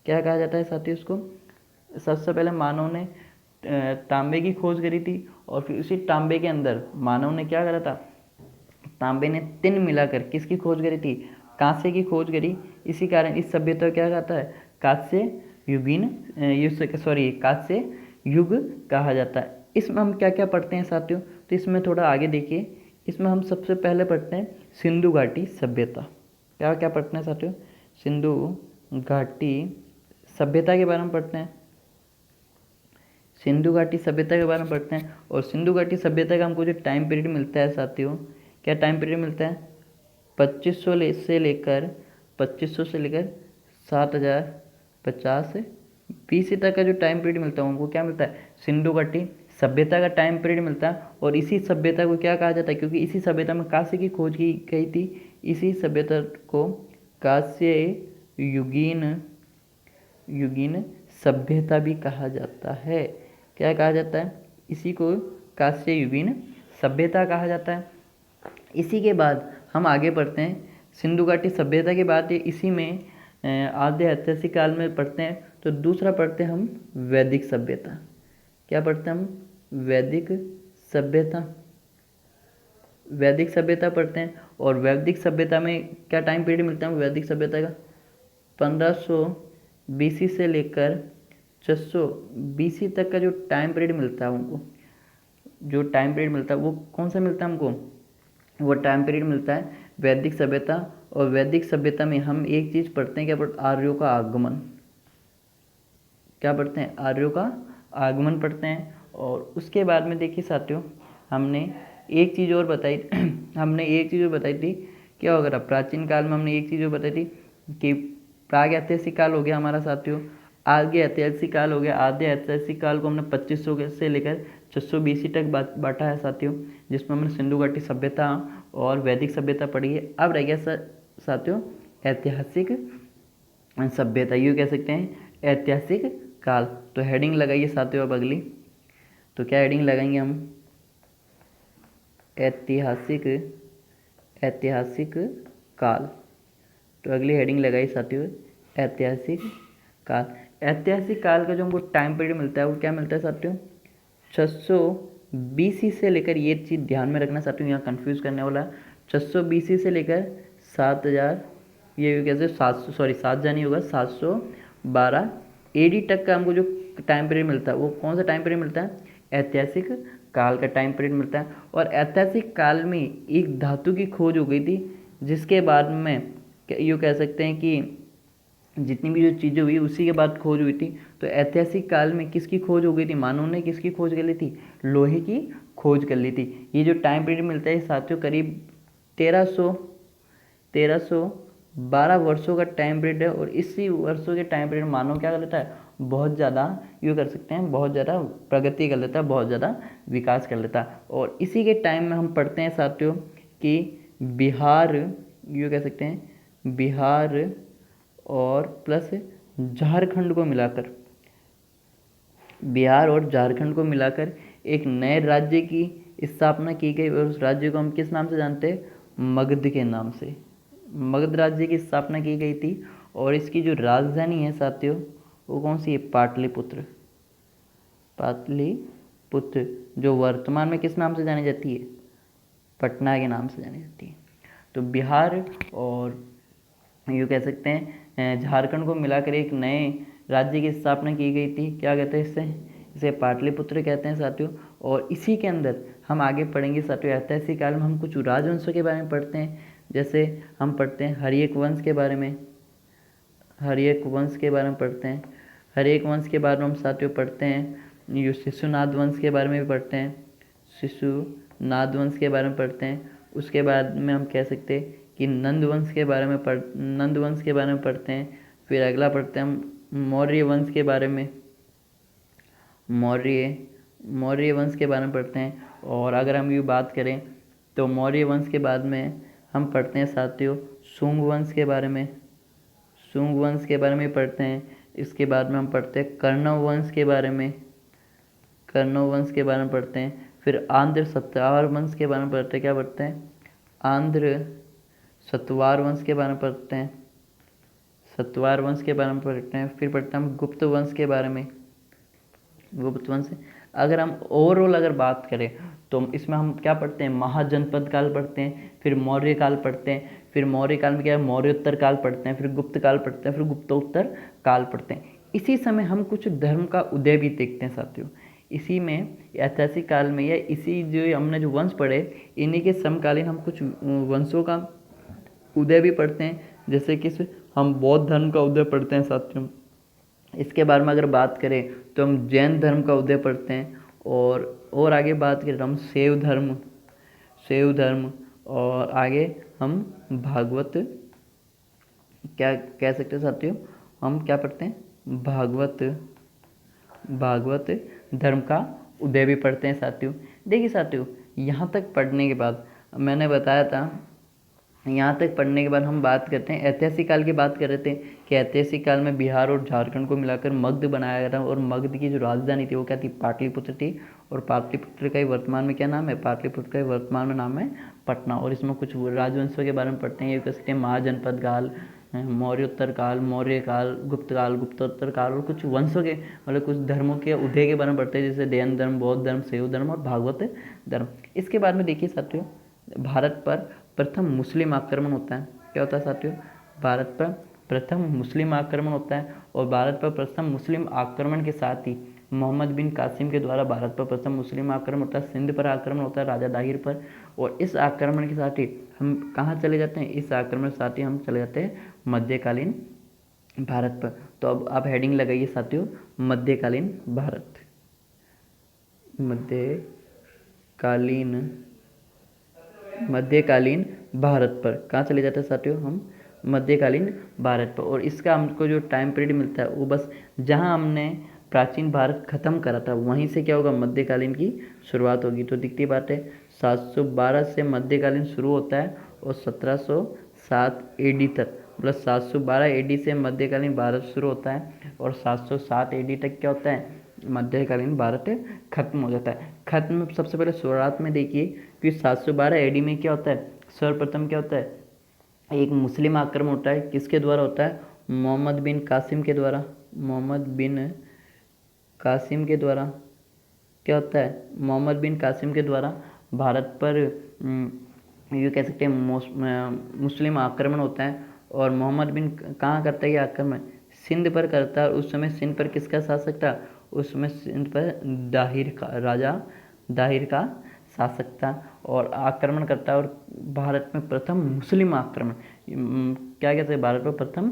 क्या कहा जाता है साथियों इसको? सबसे पहले मानव ने तांबे की खोज करी थी और फिर उसी तांबे के अंदर मानव ने क्या करा था? तांबे ने तिन मिलाकर किसकी खोज करी थी? कांस्य की खोज करी। इसी कारण इस सभ्यता को क्या कहता है? कांस्य युगीन कांस्य युग कहा जाता है। इसमें हम क्या क्या पढ़ते हैं साथियों? तो इसमें थोड़ा आगे देखिए, इसमें हम सबसे पहले पढ़ते हैं सिंधु घाटी सभ्यता। क्या क्या पढ़ते हैं साथियों? सिंधु घाटी सभ्यता के बारे में पढ़ते हैं। सिंधु घाटी सभ्यता के बारे में पढ़ते हैं। और सिंधु घाटी सभ्यता का हमको जो टाइम पीरियड मिलता है साथियों, क्या टाइम पीरियड मिलता है? 2500 से लेकर 7050 BC तक का जो टाइम पीरियड मिलता है उनको क्या मिलता है? सिंधु घाटी सभ्यता का टाइम पीरियड मिलता है। और इसी सभ्यता को क्या कहा जाता है? क्योंकि इसी सभ्यता में कांस्य की खोज की गई थी, इसी सभ्यता को कांस्य युगीन सभ्यता भी कहा जाता है। क्या कहा जाता है? इसी को कांस्य युगीन सभ्यता कहा जाता है। इसी के बाद हम आगे बढ़ते हैं सिंधु घाटी सभ्यता के बाद इसी में आद्य ऐतिहासिक काल में पढ़ते हैं। तो दूसरा पढ़ते हैं हम वैदिक सभ्यता। क्या पढ़ते हैं हम? वैदिक सभ्यता। वैदिक सभ्यता पढ़ते हैं। और वैदिक सभ्यता में क्या टाइम पीरियड मिलता है वैदिक सभ्यता का? 1500 BC से लेकर 600 BC तक का जो टाइम पीरियड मिलता है उनको, जो टाइम पीरियड मिलता है वो कौन सा मिलता है हमको? वो टाइम पीरियड मिलता है वैदिक सभ्यता। और वैदिक सभ्यता में हम एक चीज़ पढ़ते हैं, क्या पढ़ते? आर्यों का आगमन। क्या पढ़ते हैं? आर्यों का आगमन पढ़ते हैं। और उसके बाद में देखिए साथियों, हमने एक चीज़ और बताई थी। क्या होगा? प्राचीन काल में हमने एक चीज़ और बताई थी कि प्राग ऐतिहासिक काल हो गया हमारा साथियों, आगे ऐतिहासिक काल हो गया। आद्य ऐतिहासिक काल को हमने 2500 से लेकर 600 BC तक बांटा है साथियों, जिसमें हमने सिंधु घाटी सभ्यता और वैदिक सभ्यता पढ़ी है। अब रह गया साथियों ऐतिहासिक सभ्यता, यूँ कह सकते हैं ऐतिहासिक काल। तो हेडिंग लगाइए साथियों अब अगली। तो क्या हेडिंग लगाएंगे हम? ऐतिहासिक काल। तो अगली हेडिंग लगाइए साथियों ऐतिहासिक काल। ऐतिहासिक काल का जो हमको टाइम पीरियड मिलता है वो क्या मिलता है साथियों? 600 BC से लेकर, ये चीज़ ध्यान में रखना साथियों, यहाँ कंफ्यूज करने वाला है। 600 BC से लेकर 7000, ये कैसे 7 जानी होगा 712 AD तक का हमको जो टाइम पीरियड मिलता है वो कौन सा टाइम पीरियड मिलता है? ऐतिहासिक काल का टाइम पीरियड मिलता है। और ऐतिहासिक काल में एक धातु की खोज हो गई थी, जिसके बाद में यूँ कह सकते हैं कि जितनी भी जो चीज़ें हुई उसी के बाद खोज हुई थी। तो ऐतिहासिक काल में किसकी खोज हो गई थी? मानव ने किसकी खोज कर ली थी? लोहे की खोज कर ली थी। ये जो टाइम पीरियड मिलता है साथियों, करीब 1312 वर्षों का टाइम पीरियड है। और इसी वर्षों के टाइम पीरियड मानव क्या कर लेता है? बहुत ज़्यादा, यूँ कर सकते हैं, बहुत ज़्यादा प्रगति कर लेता है, बहुत ज़्यादा विकास कर लेता है। और इसी के टाइम में हम पढ़ते हैं साथियों कि बिहार, यूँ कह सकते हैं, बिहार और प्लस झारखंड को मिलाकर, बिहार और झारखंड को मिलाकर एक नए राज्य की स्थापना की गई। और उस राज्य को हम किस नाम से जानते हैं? मगध के नाम से। मगध राज्य की स्थापना की गई थी। और इसकी जो राजधानी है साथियों, वो कौन सी है? पाटलिपुत्र। पाटलिपुत्र, जो वर्तमान में किस नाम से जानी जाती है? पटना के नाम से जानी जाती है। तो बिहार और यूँ कह सकते हैं झारखंड को मिलाकर एक नए राज्य की स्थापना की गई थी। क्या कहते हैं इसे? इसे पाटलिपुत्र कहते हैं साथियों। और इसी के अंदर हम आगे पढ़ेंगे साथियों, ऐतिहासिक काल में हम कुछ राजवंशों के बारे में पढ़ते हैं। जैसे हम पढ़ते हैं हर्यक वंश के बारे में, हर्यक वंश के बारे में पढ़ते हैं। हर्यक वंश के बारे में हम साथियों पढ़ते हैं। ये शिशुनाद वंश के बारे में भी पढ़ते हैं, शिशुनाद वंश के बारे में पढ़ते हैं। उसके बाद में हम कह सकते हैं कि नंद वंश के बारे में पढ़ते हैं। फिर अगला पढ़ते हैं हम मौर्य वंश के बारे में, मौर्य वंश के बारे में पढ़ते हैं। और अगर हम ये बात करें तो मौर्य वंश के बाद में हम पढ़ते हैं साथियों शुंग वंश के बारे में, शुंग वंश के बारे में पढ़ते हैं। इसके बाद में हम पढ़ते हैं कर्णव वंश के बारे में, कर्णव वंश के बारे में पढ़ते हैं। फिर आंध्र सतवार वंश के बारे में पढ़ते हैं। क्या पढ़ते हैं? आंध्र सतवार वंश के बारे में पढ़ते हैं, सतवार वंश के बारे में पढ़ते हैं। फिर पढ़ते हैं हम गुप्त वंश के बारे में, गुप्त वंश। अगर हम ओवरऑल अगर बात करें तो इसमें हम क्या पढ़ते हैं? महाजनपद काल पढ़ते हैं, फिर मौर्य काल पढ़ते हैं, फिर मौर्य काल में क्या है? मौर्योत्तर काल पढ़ते हैं, फिर गुप्त काल पढ़ते हैं, फिर गुप्तोत्तर काल पढ़ते हैं। इसी समय हम कुछ धर्म का उदय भी देखते हैं साथियों। इसी में ऐतिहासिक काल में या इसी जो हमने जो वंश पढ़े, इन्हीं के समकालीन हम कुछ वंशों का उदय भी पढ़ते हैं। जैसे कि हम बौद्ध धर्म का उदय पढ़ते हैं साथियों। इसके बारे में अगर बात करें तो हम जैन धर्म का उदय पढ़ते हैं। और आगे बात करें तो हम शैव धर्म, और आगे हम भागवत, क्या कह सकते हैं साथियों? हम क्या पढ़ते हैं? भागवत धर्म का उदय भी पढ़ते हैं साथियों। देखिए साथियों, यहाँ तक पढ़ने के बाद मैंने बताया था, यहाँ तक पढ़ने के बाद हम बात करते हैं ऐतिहासिक काल की बात कर रहे थे कि ऐतिहासिक काल में बिहार और झारखंड को मिलाकर मगध बनाया गया था। और मगध की जो राजधानी थी वो क्या थी? पाटलिपुत्र थी। और पाटलिपुत्र का ही वर्तमान में क्या नाम है? पाटलिपुत्र का ही वर्तमान में नाम है पटना। और इसमें कुछ राजवंशों के बारे में पढ़ते हैं। ये कह सकते हैं महाजनपद काल, मौर्योत्तर काल, मौर्य काल, गुप्त काल, गुप्तोत्तर काल, और कुछ वंशों के मतलब कुछ धर्मों के उदय के बारे में पढ़ते हैं, जैसे जैन धर्म, बौद्ध धर्म, शैव धर्म और भागवत धर्म। इसके बाद में देखिए साथियों, भारत पर प्रथम मुस्लिम आक्रमण होता है। क्या होता है साथियों? भारत पर प्रथम मुस्लिम आक्रमण होता है। और भारत पर प्रथम मुस्लिम आक्रमण के साथ ही मोहम्मद बिन कासिम के द्वारा भारत पर प्रथम मुस्लिम आक्रमण होता है। सिंध पर आक्रमण होता है राजा दाहिर पर। और इस आक्रमण के साथ ही हम कहाँ चले जाते हैं? इस आक्रमण के साथ ही हम चले जाते हैं मध्यकालीन भारत पर। तो अब आप हेडिंग लगाइए साथियों, मध्यकालीन भारत, मध्यकालीन भारत पर कहाँ चले जाते हैं साथियों? हम मध्यकालीन भारत पर। और इसका हमको जो टाइम पीरियड मिलता है वो बस जहाँ हमने प्राचीन भारत खत्म करा था वहीं से क्या होगा? मध्यकालीन की शुरुआत होगी। तो दिखती बात है, 712 से मध्यकालीन शुरू होता है और 1707 AD तक, मतलब 712 AD से मध्यकालीन भारत शुरू होता है और 707 AD तक क्या होता है? मध्यकालीन भारत खत्म हो जाता है। खत्म सबसे पहले शुरुआत में देखिए कि 712 AD में क्या होता है? सर्वप्रथम क्या होता है? एक मुस्लिम आक्रमण होता है। किसके द्वारा होता है? मोहम्मद बिन कासिम के द्वारा। मोहम्मद बिन कासिम के द्वारा क्या होता है? मोहम्मद बिन कासिम के द्वारा भारत पर ये कह सकते हैं मुस्लिम आक्रमण होता है। और मोहम्मद बिन कहाँ करता है ये आक्रमण? सिंध पर करता है। उस समय सिंध पर किसका शासक था? उस समय सिंध पर राजा दाहिर का शासक था। और आक्रमण करता है, और भारत में प्रथम मुस्लिम आक्रमण, क्या कहते हैं, भारत में प्रथम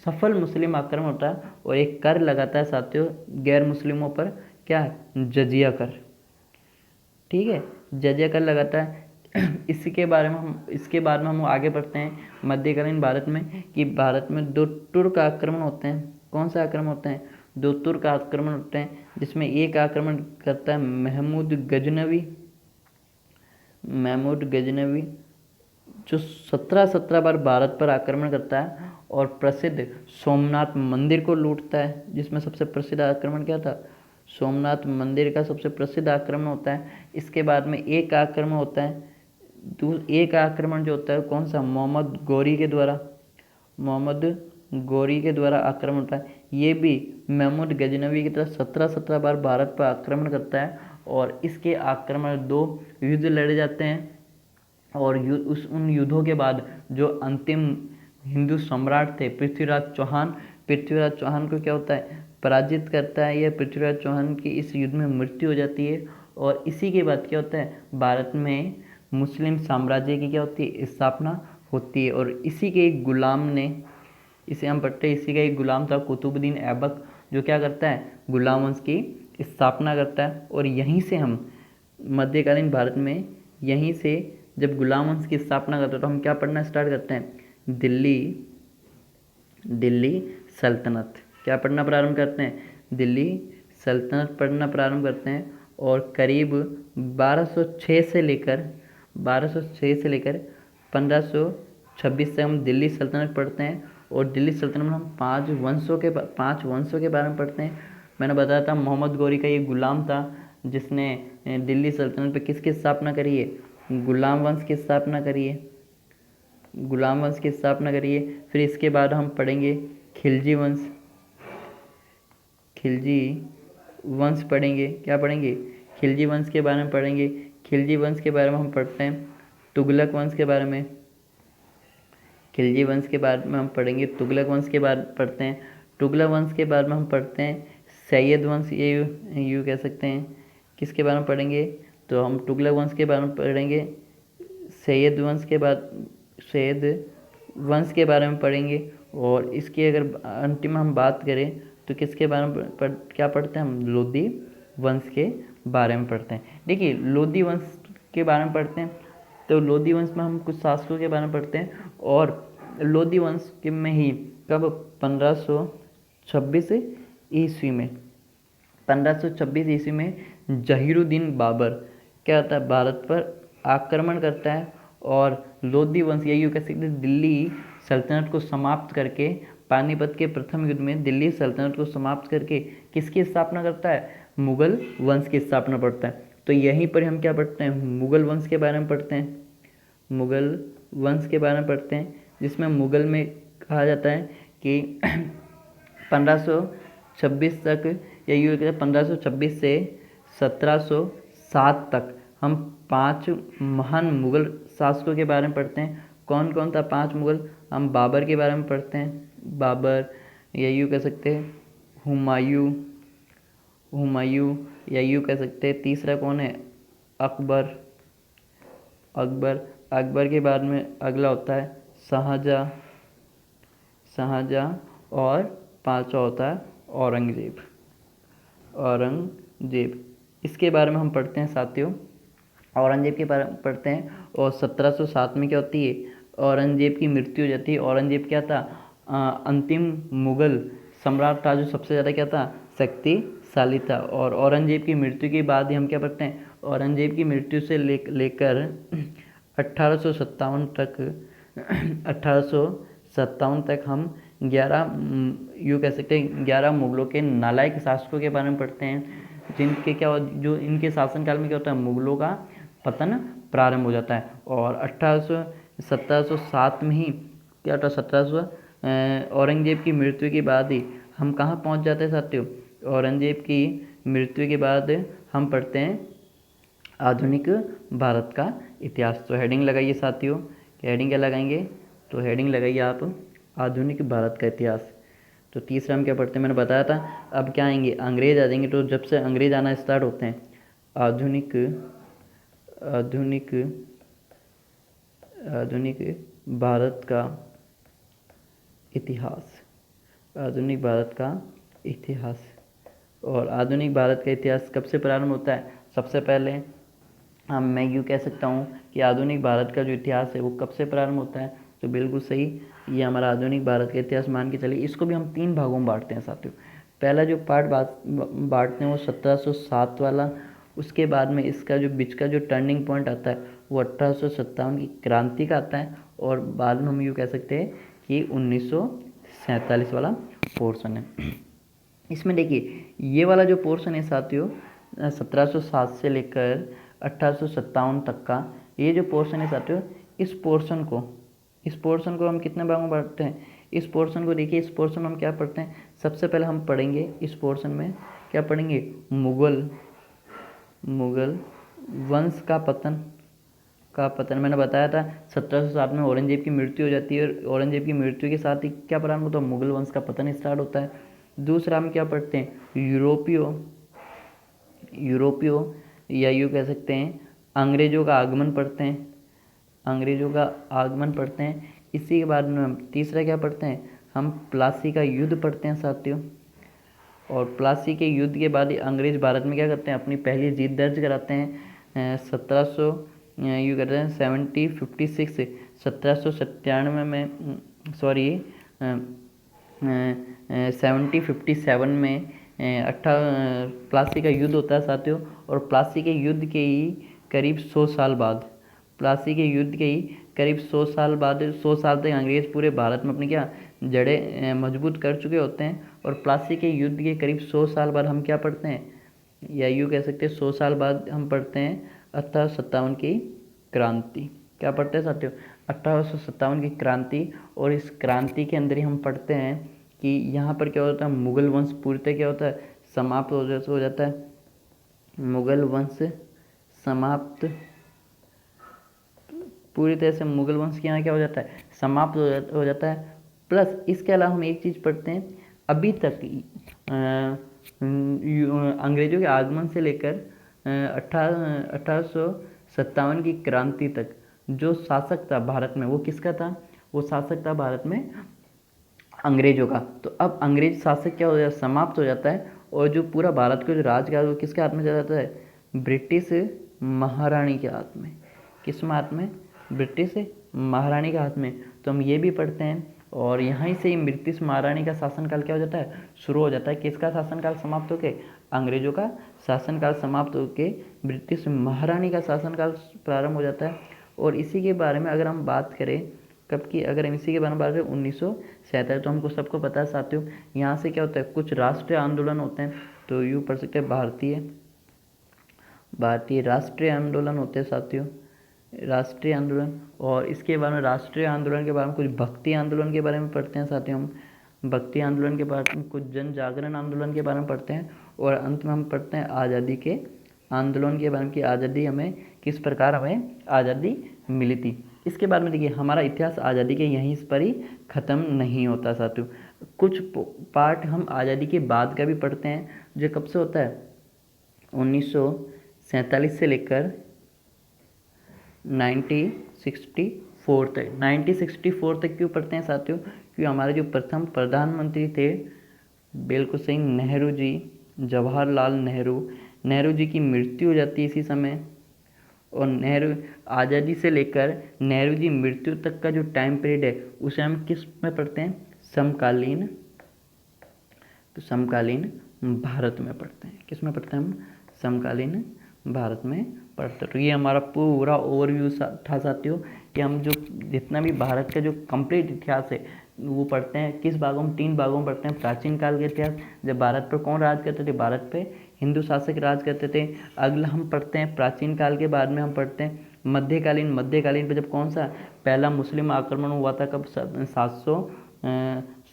सफल मुस्लिम आक्रमण होता है, और एक कर लगाता है साथियों गैर मुस्लिमों पर, क्या है, जजिया कर। ठीक है, जजिया कर लगाता है। इसके बारे में हम आगे बढ़ते हैं मध्यकालीन भारत में, कि भारत में दो तुर्क आक्रमण होते हैं। कौन सा आक्रमण होते हैं? दो तुर्क आक्रमण होते हैं, जिसमें एक आक्रमण करता है महमूद गजनवी, जो 17 बार भारत पर आक्रमण करता है और प्रसिद्ध सोमनाथ मंदिर को लूटता है, जिसमें सबसे प्रसिद्ध आक्रमण क्या था? सोमनाथ मंदिर का सबसे प्रसिद्ध आक्रमण होता है। इसके बाद में एक आक्रमण होता है, एक आक्रमण जो होता है कौन सा? मोहम्मद गौरी के द्वारा आक्रमण होता है। ये भी महमूद गजनवी की तरह 17 बार भारत पर आक्रमण करता है, और इसके आक्रमण 2 युद्ध लड़े जाते हैं, और उन युद्धों के बाद जो अंतिम हिंदू सम्राट थे पृथ्वीराज चौहान को क्या होता है? पराजित करता है। यह पृथ्वीराज चौहान की इस युद्ध में मृत्यु हो जाती है, और इसी के बाद क्या होता है? भारत में मुस्लिम साम्राज्य की क्या होती है? स्थापना होती है। और इसी के एक गुलाम ने, इसे हम पढ़ते हैं, इसी का एक गुलाम था कुतुबुद्दीन ऐबक, जो क्या करता है? गुलाम वंश की स्थापना करता है। और यहीं से हम मध्यकालीन भारत में, यहीं से जब गुलाम वंश की स्थापना करते हैं तो हम क्या पढ़ना स्टार्ट करते हैं? दिल्ली सल्तनत। क्या पढ़ना प्रारंभ करते हैं? दिल्ली सल्तनत पढ़ना प्रारंभ करते हैं। और करीब 1206 से लेकर 1526 से हम दिल्ली सल्तनत पढ़ते हैं। और दिल्ली सल्तनत में हम 5 वंशों के बारे में पढ़ते हैं। मैंने बताया था मोहम्मद गौरी का ये गुलाम था, जिसने दिल्ली सल्तनत पे किसकी स्थापना करी है? गुलाम वंश की स्थापना करी है। फिर इसके बाद हम पढ़ेंगे खिलजी वंश पढ़ेंगे। क्या पढ़ेंगे? खिलजी वंश के बारे में पढ़ेंगे। खिलजी वंश के बारे में हम पढ़ते हैं तुगलक वंश के बारे में। खिलजी वंश के बारे में हम पढ़ेंगे, तुगलक वंश के बारे में पढ़ते हैं। तुगलक वंश के बारे में हम पढ़ते हैं सैयद वंश, ये यूँ कह सकते हैं। किसके बारे में पढ़ेंगे? तो हम तुगलक वंश के बारे में पढ़ेंगे, सैयद वंश के बारे में पढ़ेंगे। और इसकी अगर अंतिम हम बात करें तो किसके बारे में क्या पढ़ते हैं हम? लोधी वंश के बारे में पढ़ते हैं। देखिए, लोधी वंश के बारे में पढ़ते हैं, तो लोधी वंश में हम कुछ शासकों के बारे में पढ़ते हैं। और लोधी वंश के में ही कब? 1526 ईस्वी में जहीरुद्दीन बाबर क्या होता है? भारत पर आक्रमण करता है, और लोधी वंश, या यूँ कह सकते हैं दिल्ली सल्तनत को समाप्त करके, पानीपत के प्रथम युद्ध में दिल्ली सल्तनत को समाप्त करके किसकी स्थापना करता है? मुगल वंश की स्थापना करता है। तो यहीं पर हम क्या पढ़ते हैं? मुगल वंश के बारे में पढ़ते हैं, जिसमें मुगल में कहा जाता है कि 1526 तक, या यूँ कहते हैं 1526 से 1707 तक हम 5 महान मुगल शासकों के बारे में पढ़ते हैं। कौन कौन था 5 मुगल? हम बाबर के बारे में पढ़ते हैं, बाबर, या यूँ कह सकते हैं हुमायूं, या यूँ कह सकते हैं तीसरा कौन है? अकबर के बाद में अगला होता है शाहजहाँ, और 5वां होता है औरंगजेब। इसके बारे में हम पढ़ते हैं साथियों, औरंगजेब के बारे में पढ़ते हैं। और 1707 में क्या होती है? औरंगजेब की मृत्यु हो जाती है। औरंगजेब क्या था? अंतिम मुगल सम्राट था, जो सबसे ज़्यादा क्या था? शक्तिशाली था। और औरंगजेब की मृत्यु के बाद ही हम क्या पढ़ते हैं? औरंगजेब की मृत्यु से लेकर 1857 तक हम 11 यूँ कह सकते हैं 11 मुगलों के नालायक शासकों के बारे में पढ़ते हैं, जिनके जो इनके शासनकाल में क्या होता है? मुगलों का पतन प्रारंभ हो जाता है। और 1707 में ही क्या होता है? औरंगजेब की मृत्यु के बाद ही हम कहाँ पहुँच जाते हैं साथियों? औरंगजेब की मृत्यु के बाद हम पढ़ते हैं आधुनिक भारत का इतिहास। तो हेडिंग लगाइए साथियों, हेडिंग क्या लगाएंगे? तो हेडिंग लगाइए आप आधुनिक भारत का इतिहास। तो तीसरा हम क्या पढ़ते हैं? मैंने बताया था। अब क्या आएंगे? अंग्रेज आ जाएंगे। तो जब से अंग्रेज आना स्टार्ट होते हैं, आधुनिक आधुनिक भारत का इतिहास। आधुनिक भारत का इतिहास। और आधुनिक भारत का इतिहास कब से प्रारंभ होता है? सबसे पहले मैं यूँ कह सकता हूँ कि आधुनिक भारत का जो इतिहास है वो कब से प्रारंभ होता है? तो बिल्कुल सही, ये हमारा आधुनिक भारत का इतिहास मान के चलिए। इसको भी हम 3 भागों में बांटते हैं साथियों। पहला जो पार्ट बांटते हैं वो 1707 वाला, उसके बाद में इसका जो बीच का जो टर्निंग पॉइंट आता है वो 1857 की क्रांति का आता है, और बाद में हम यूँ कह सकते हैं कि 1947 वाला पोर्शन है। इसमें देखिए ये वाला जो पोर्शन है साथियों 1707 से लेकर 1857 तक का, ये जो पोर्शन है साथियों, इस पोर्शन को हम कितने भागों में बांटते हैं? इस पोर्शन को देखिए, इस पोर्शन में हम क्या पढ़ते हैं? सबसे पहले हम पढ़ेंगे इस पोर्शन में क्या पढ़ेंगे? मुगल वंश का पतन। मैंने बताया था 1707 में औरंगजेब की मृत्यु हो जाती है, और औरंगजेब की मृत्यु के साथ ही क्या प्रारंभ होता है? मुगल वंश का पतन स्टार्ट होता है। दूसरा हम क्या पढ़ते हैं? यूरोपियो या यूँ कह सकते हैं अंग्रेजों का आगमन पढ़ते हैं। इसी के बाद में हम तीसरा क्या पढ़ते हैं? हम प्लासी का युद्ध पढ़ते हैं साथियों। और प्लासी के युद्ध के बाद ही अंग्रेज भारत में क्या करते हैं? अपनी पहली जीत दर्ज कराते हैं 1797 में 1757 में प्लासी का युद्ध होता है साथियों। और प्लासी के युद्ध के ही करीब 100 साल बाद 100 साल तक अंग्रेज पूरे भारत में अपनी क्या जड़ें मजबूत कर चुके होते हैं। और प्लासी के युद्ध के करीब 100 साल बाद हम क्या पढ़ते हैं, या यूँ कह सकते हैं 100 साल बाद हम पढ़ते हैं 1857 की क्रांति। क्या पढ़ते हैं साथियों? 1857 की क्रांति। और इस क्रांति के अंदर ही हम पढ़ते हैं कि यहाँ पर क्या होता है? मुगल वंश पूर्णतः क्या होता है? समाप्त हो जाता है। मुगल वंश समाप्त, पूरी तरह से मुगल वंश के यहाँ क्या हो जाता है? समाप्त हो जाता है। प्लस इसके अलावा हम एक चीज़ पढ़ते हैं, अभी तक अंग्रेजों के आगमन से लेकर 1857 की क्रांति तक जो शासक था भारत में, वो किसका था? वो शासक था भारत में अंग्रेजों का। तो अब अंग्रेज शासक क्या हो जाता है? समाप्त हो जाता है, और जो पूरा भारत का जो राजकाज वो किसके हाथ में चला जाता है? ब्रिटिश महारानी के हाथ में। किस हाथ में? ब्रिटिश महारानी के हाथ में। तो हम ये भी पढ़ते हैं, और यहाँ से ही ब्रिटिश महारानी का शासनकाल क्या हो जाता है? शुरू हो जाता है। किसका शासनकाल समाप्त होके? अंग्रेजों का शासनकाल समाप्त होके ब्रिटिश महारानी का शासनकाल प्रारंभ हो जाता है। और इसी के बारे में अगर हम बात करें कब की, अगर हम इसी के बारे में बात करें 1947, तो हमको सबको पता है साथियों यहाँ से क्या होता है? कुछ राष्ट्रीय आंदोलन होते हैं। तो यूँ पढ़ सकते हैं भारतीय राष्ट्रीय आंदोलन होते हैं साथियों, राष्ट्रीय आंदोलन। और इसके बारे में राष्ट्रीय आंदोलन के बारे में कुछ भक्ति आंदोलन के बारे में पढ़ते हैं साथियों हम। भक्ति आंदोलन के बारे में कुछ जन जागरण आंदोलन के बारे में पढ़ते हैं। और अंत में हम पढ़ते हैं आज़ादी के आंदोलन के बारे में कि आज़ादी हमें किस प्रकार हमें आज़ादी मिली थी। इसके बाद में देखिए हमारा इतिहास आज़ादी के यहीं पर ही ख़त्म नहीं होता साथियों। कुछ पार्ट हम आज़ादी के बाद का भी पढ़ते हैं, जो कब से होता है? 1947 से लेकर 1964 तक। 1964 तक क्यों पढ़ते हैं साथियों? क्योंकि हमारे जो प्रथम प्रधानमंत्री थे, बिल्कुल सही, नेहरू जी, जवाहरलाल नेहरू जी की मृत्यु हो जाती है इसी समय। और नेहरू आज़ादी से लेकर नेहरू जी मृत्यु तक का जो टाइम पीरियड है उसे हम किस में पढ़ते हैं? समकालीन भारत में पढ़ते हैं। किस में पढ़ते हैं हम? समकालीन भारत में पढ़ते। तो ये हमारा पूरा ओवरव्यू था साथियों कि हम जो जितना भी भारत का जो कंप्लीट इतिहास है वो पढ़ते हैं। किस भागों में? 3 भागों में पढ़ते हैं। प्राचीन काल का इतिहास, जब भारत पर कौन राज करते थे? भारत पे हिंदू शासक राज करते थे। अगला हम पढ़ते हैं प्राचीन काल के, बाद में हम पढ़ते हैं मध्यकालीन पे जब कौन सा पहला मुस्लिम आक्रमण हुआ था, कब?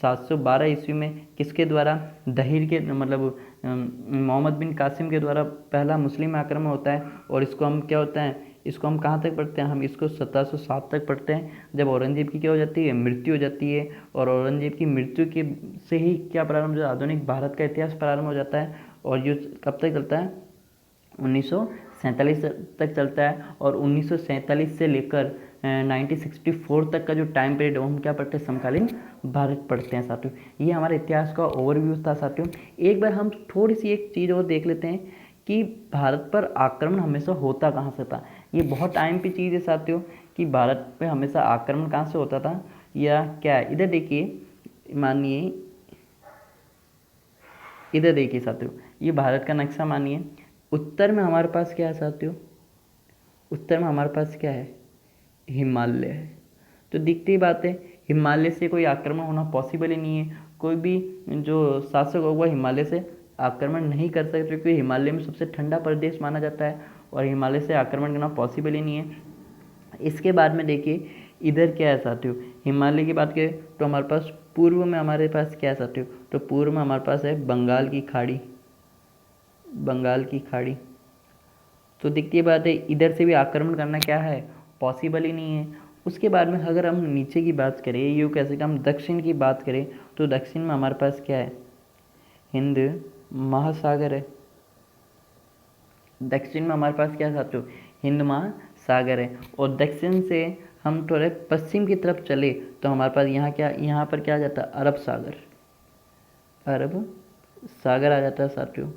712 ईस्वी में। किसके द्वारा? दहिर के मतलब मोहम्मद बिन कासिम के द्वारा पहला मुस्लिम आक्रमण होता है। और इसको हम क्या होता है? इसको हम कहाँ तक पढ़ते हैं? हम इसको 1707 तक पढ़ते हैं, जब औरंगजेब की क्या हो जाती है? मृत्यु हो जाती है। और औरंगजेब की मृत्यु के से ही क्या प्रारंभ हो जाता है? आधुनिक भारत का इतिहास प्रारंभ हो जाता है। और ये कब तक चलता है? 1947 तक चलता है, और 1947 से लेकर 1964 तक का जो टाइम पीरियड है वो हम क्या पढ़ते हैं, समकालीन भारत पढ़ते हैं साथियों। ये हमारे इतिहास का ओवरव्यू था साथियों। एक बार हम थोड़ी सी एक चीज़ और देख लेते हैं कि भारत पर आक्रमण हमेशा होता कहाँ से था। ये बहुत टाइम की चीज़ है साथियों कि भारत पे हमेशा आक्रमण कहाँ से होता था या क्या। इधर देखिए, मानिए इधर देखिए साथियों, ये भारत का नक्शा मानिए। उत्तर में हमारे पास क्या है साथियों, उत्तर में हमारे पास क्या है, हिमालय है। तो दिखती ही बात है, हिमालय से कोई आक्रमण होना पॉसिबल ही नहीं है। कोई भी जो शासक होगा हिमालय से आक्रमण नहीं कर सकते, क्योंकि हिमालय में सबसे ठंडा प्रदेश माना जाता है और हिमालय से आक्रमण करना पॉसिबल ही नहीं है। इसके बाद में देखिए इधर क्या है साथियों, हिमालय की बात करें तो हमारे पास पूर्व में हमारे पास क्या है साथियों, तो पूर्व में हमारे पास है बंगाल की खाड़ी, बंगाल की खाड़ी। तो दिखती है बात है, इधर से भी आक्रमण करना क्या है, पॉसिबल ही नहीं है। उसके बाद में अगर हम नीचे की बात करें, यूँ कैसे कि हम दक्षिण की बात करें, तो दक्षिण में हमारे पास क्या है, हिंद महासागर है। दक्षिण में हमारे पास क्या है साथियों, हिंद महासागर है। और दक्षिण से हम थोड़े पश्चिम की तरफ चले तो हमारे पास यहाँ क्या, यहाँ पर क्या आ जाता है, अरब सागर, अरब सागर आ जाता है साथियों,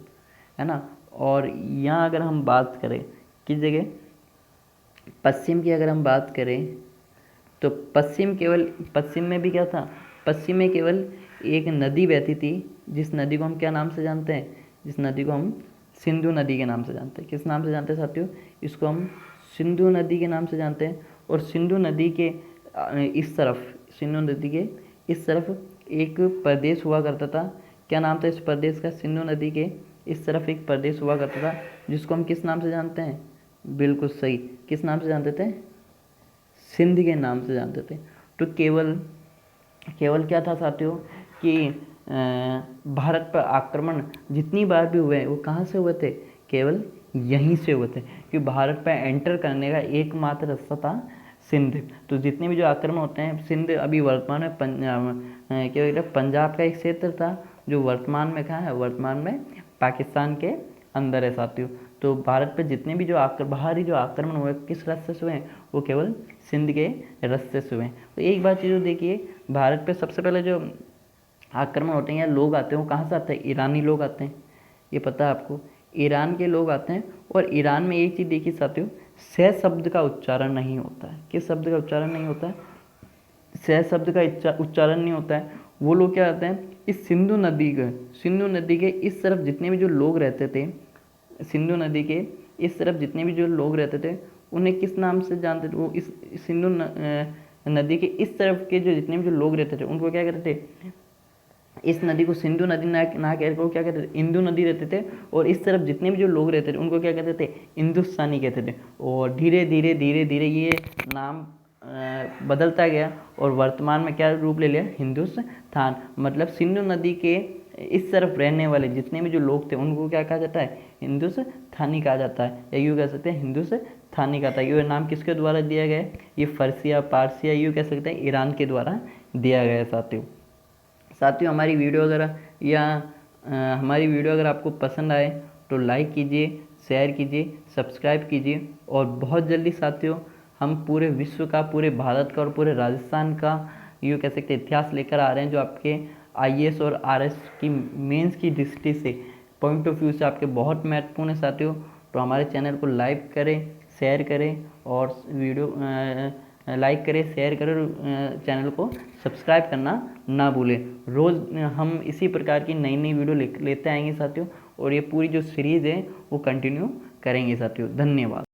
है ना। और यहाँ अगर हम बात करें किस जगह, पश्चिम की अगर हम बात करें तो पश्चिम केवल, पश्चिम में भी क्या था, पश्चिम में केवल एक नदी बहती थी, जिस नदी को हम क्या नाम से जानते हैं, जिस नदी को हम सिंधु नदी के नाम से जानते हैं। किस नाम से जानते हैं साथियों, इसको हम सिंधु नदी के नाम से जानते हैं। और सिंधु नदी के इस तरफ, सिंधु नदी के इस तरफ एक प्रदेश हुआ करता था। क्या नाम था इस प्रदेश का, सिंधु नदी के इस तरफ एक प्रदेश हुआ करता था, जिसको हम किस नाम से जानते हैं, बिल्कुल सही, किस नाम से जानते थे, सिंध के नाम से जानते थे। तो केवल केवल क्या था साथियों कि भारत पर आक्रमण जितनी बार भी हुए वो कहाँ से हुए थे, केवल यहीं से हुए थे, कि भारत पर एंटर करने का एकमात्र रास्ता था सिंध। तो जितने भी जो आक्रमण होते हैं, सिंध अभी वर्तमान में क्या कहते हैं, पंजाब का एक क्षेत्र था, जो वर्तमान में कहाँ है, वर्तमान में पाकिस्तान के अंदर है साथियों। तो भारत पे जितने भी जो बाहरी जो आक्रमण हुए किस रास्ते से हुए हैं, वो केवल सिंध के रास्ते से हुए हैं। तो एक बात चीज़ देखिए, भारत पे सबसे पहले जो आक्रमण होते हैं या लोग आते हैं वो कहाँ से आते हैं, ईरानी लोग आते हैं, ये पता है आपको, ईरान के लोग आते हैं। और ईरान में एक चीज़ देखिए साथियों, सह शब्द का उच्चारण नहीं होता है। किस शब्द का उच्चारण नहीं होता है, सह शब्द का उच्चारण नहीं होता है। वो लोग क्या करते हैं, इस सिंधु नदी के इस तरफ जितने भी जो लोग रहते थे, सिंधु नदी के इस तरफ जितने भी जो लोग रहते थे उन्हें किस नाम से जानते थे, वो इस सिंधु नदी के इस तरफ के जो जितने भी जो लोग रहते थे उनको क्या कहते थे, इस नदी को सिंधु नदी ना कहकर वो क्या कहते थे, इंदु नदी रहते थे। और इस तरफ जितने भी जो लोग रहते थे उनको क्या कहते थे, हिंदुस्तानी कहते थे। और धीरे धीरे ये नाम बदलता गया और वर्तमान में क्या रूप ले लिया, हिंदुस्तान। मतलब सिंधु नदी के इस तरफ रहने वाले जितने भी जो लोग थे उनको क्या कहा जाता है, हिंदुस्तानी कहा जाता है, या यूँ कह सकते हैं हिंदुस्तानी कहा था। ये नाम किसके द्वारा दिया गया है, ये फारसिया, पारसिया, यूँ कह सकते हैं ईरान के द्वारा दिया गया है साथियों। हमारी वीडियो अगर आपको पसंद आए तो लाइक कीजिए, शेयर कीजिए, सब्सक्राइब कीजिए। और बहुत जल्दी साथियों हम पूरे विश्व का, पूरे भारत का और पूरे राजस्थान का यूँ कह सकते हैं इतिहास लेकर आ रहे हैं, जो आपके IAS और RS की मेंस की दृष्टि से, पॉइंट ऑफ व्यू से आपके बहुत महत्वपूर्ण है साथियों। तो हमारे चैनल को लाइक करें, शेयर करें और वीडियो लाइक करें, शेयर करें, चैनल को सब्सक्राइब करना ना भूलें। रोज़ हम इसी प्रकार की नई वीडियो लेते आएंगे साथियों, और ये पूरी जो सीरीज़ है वो कंटिन्यू करेंगे साथियों। धन्यवाद।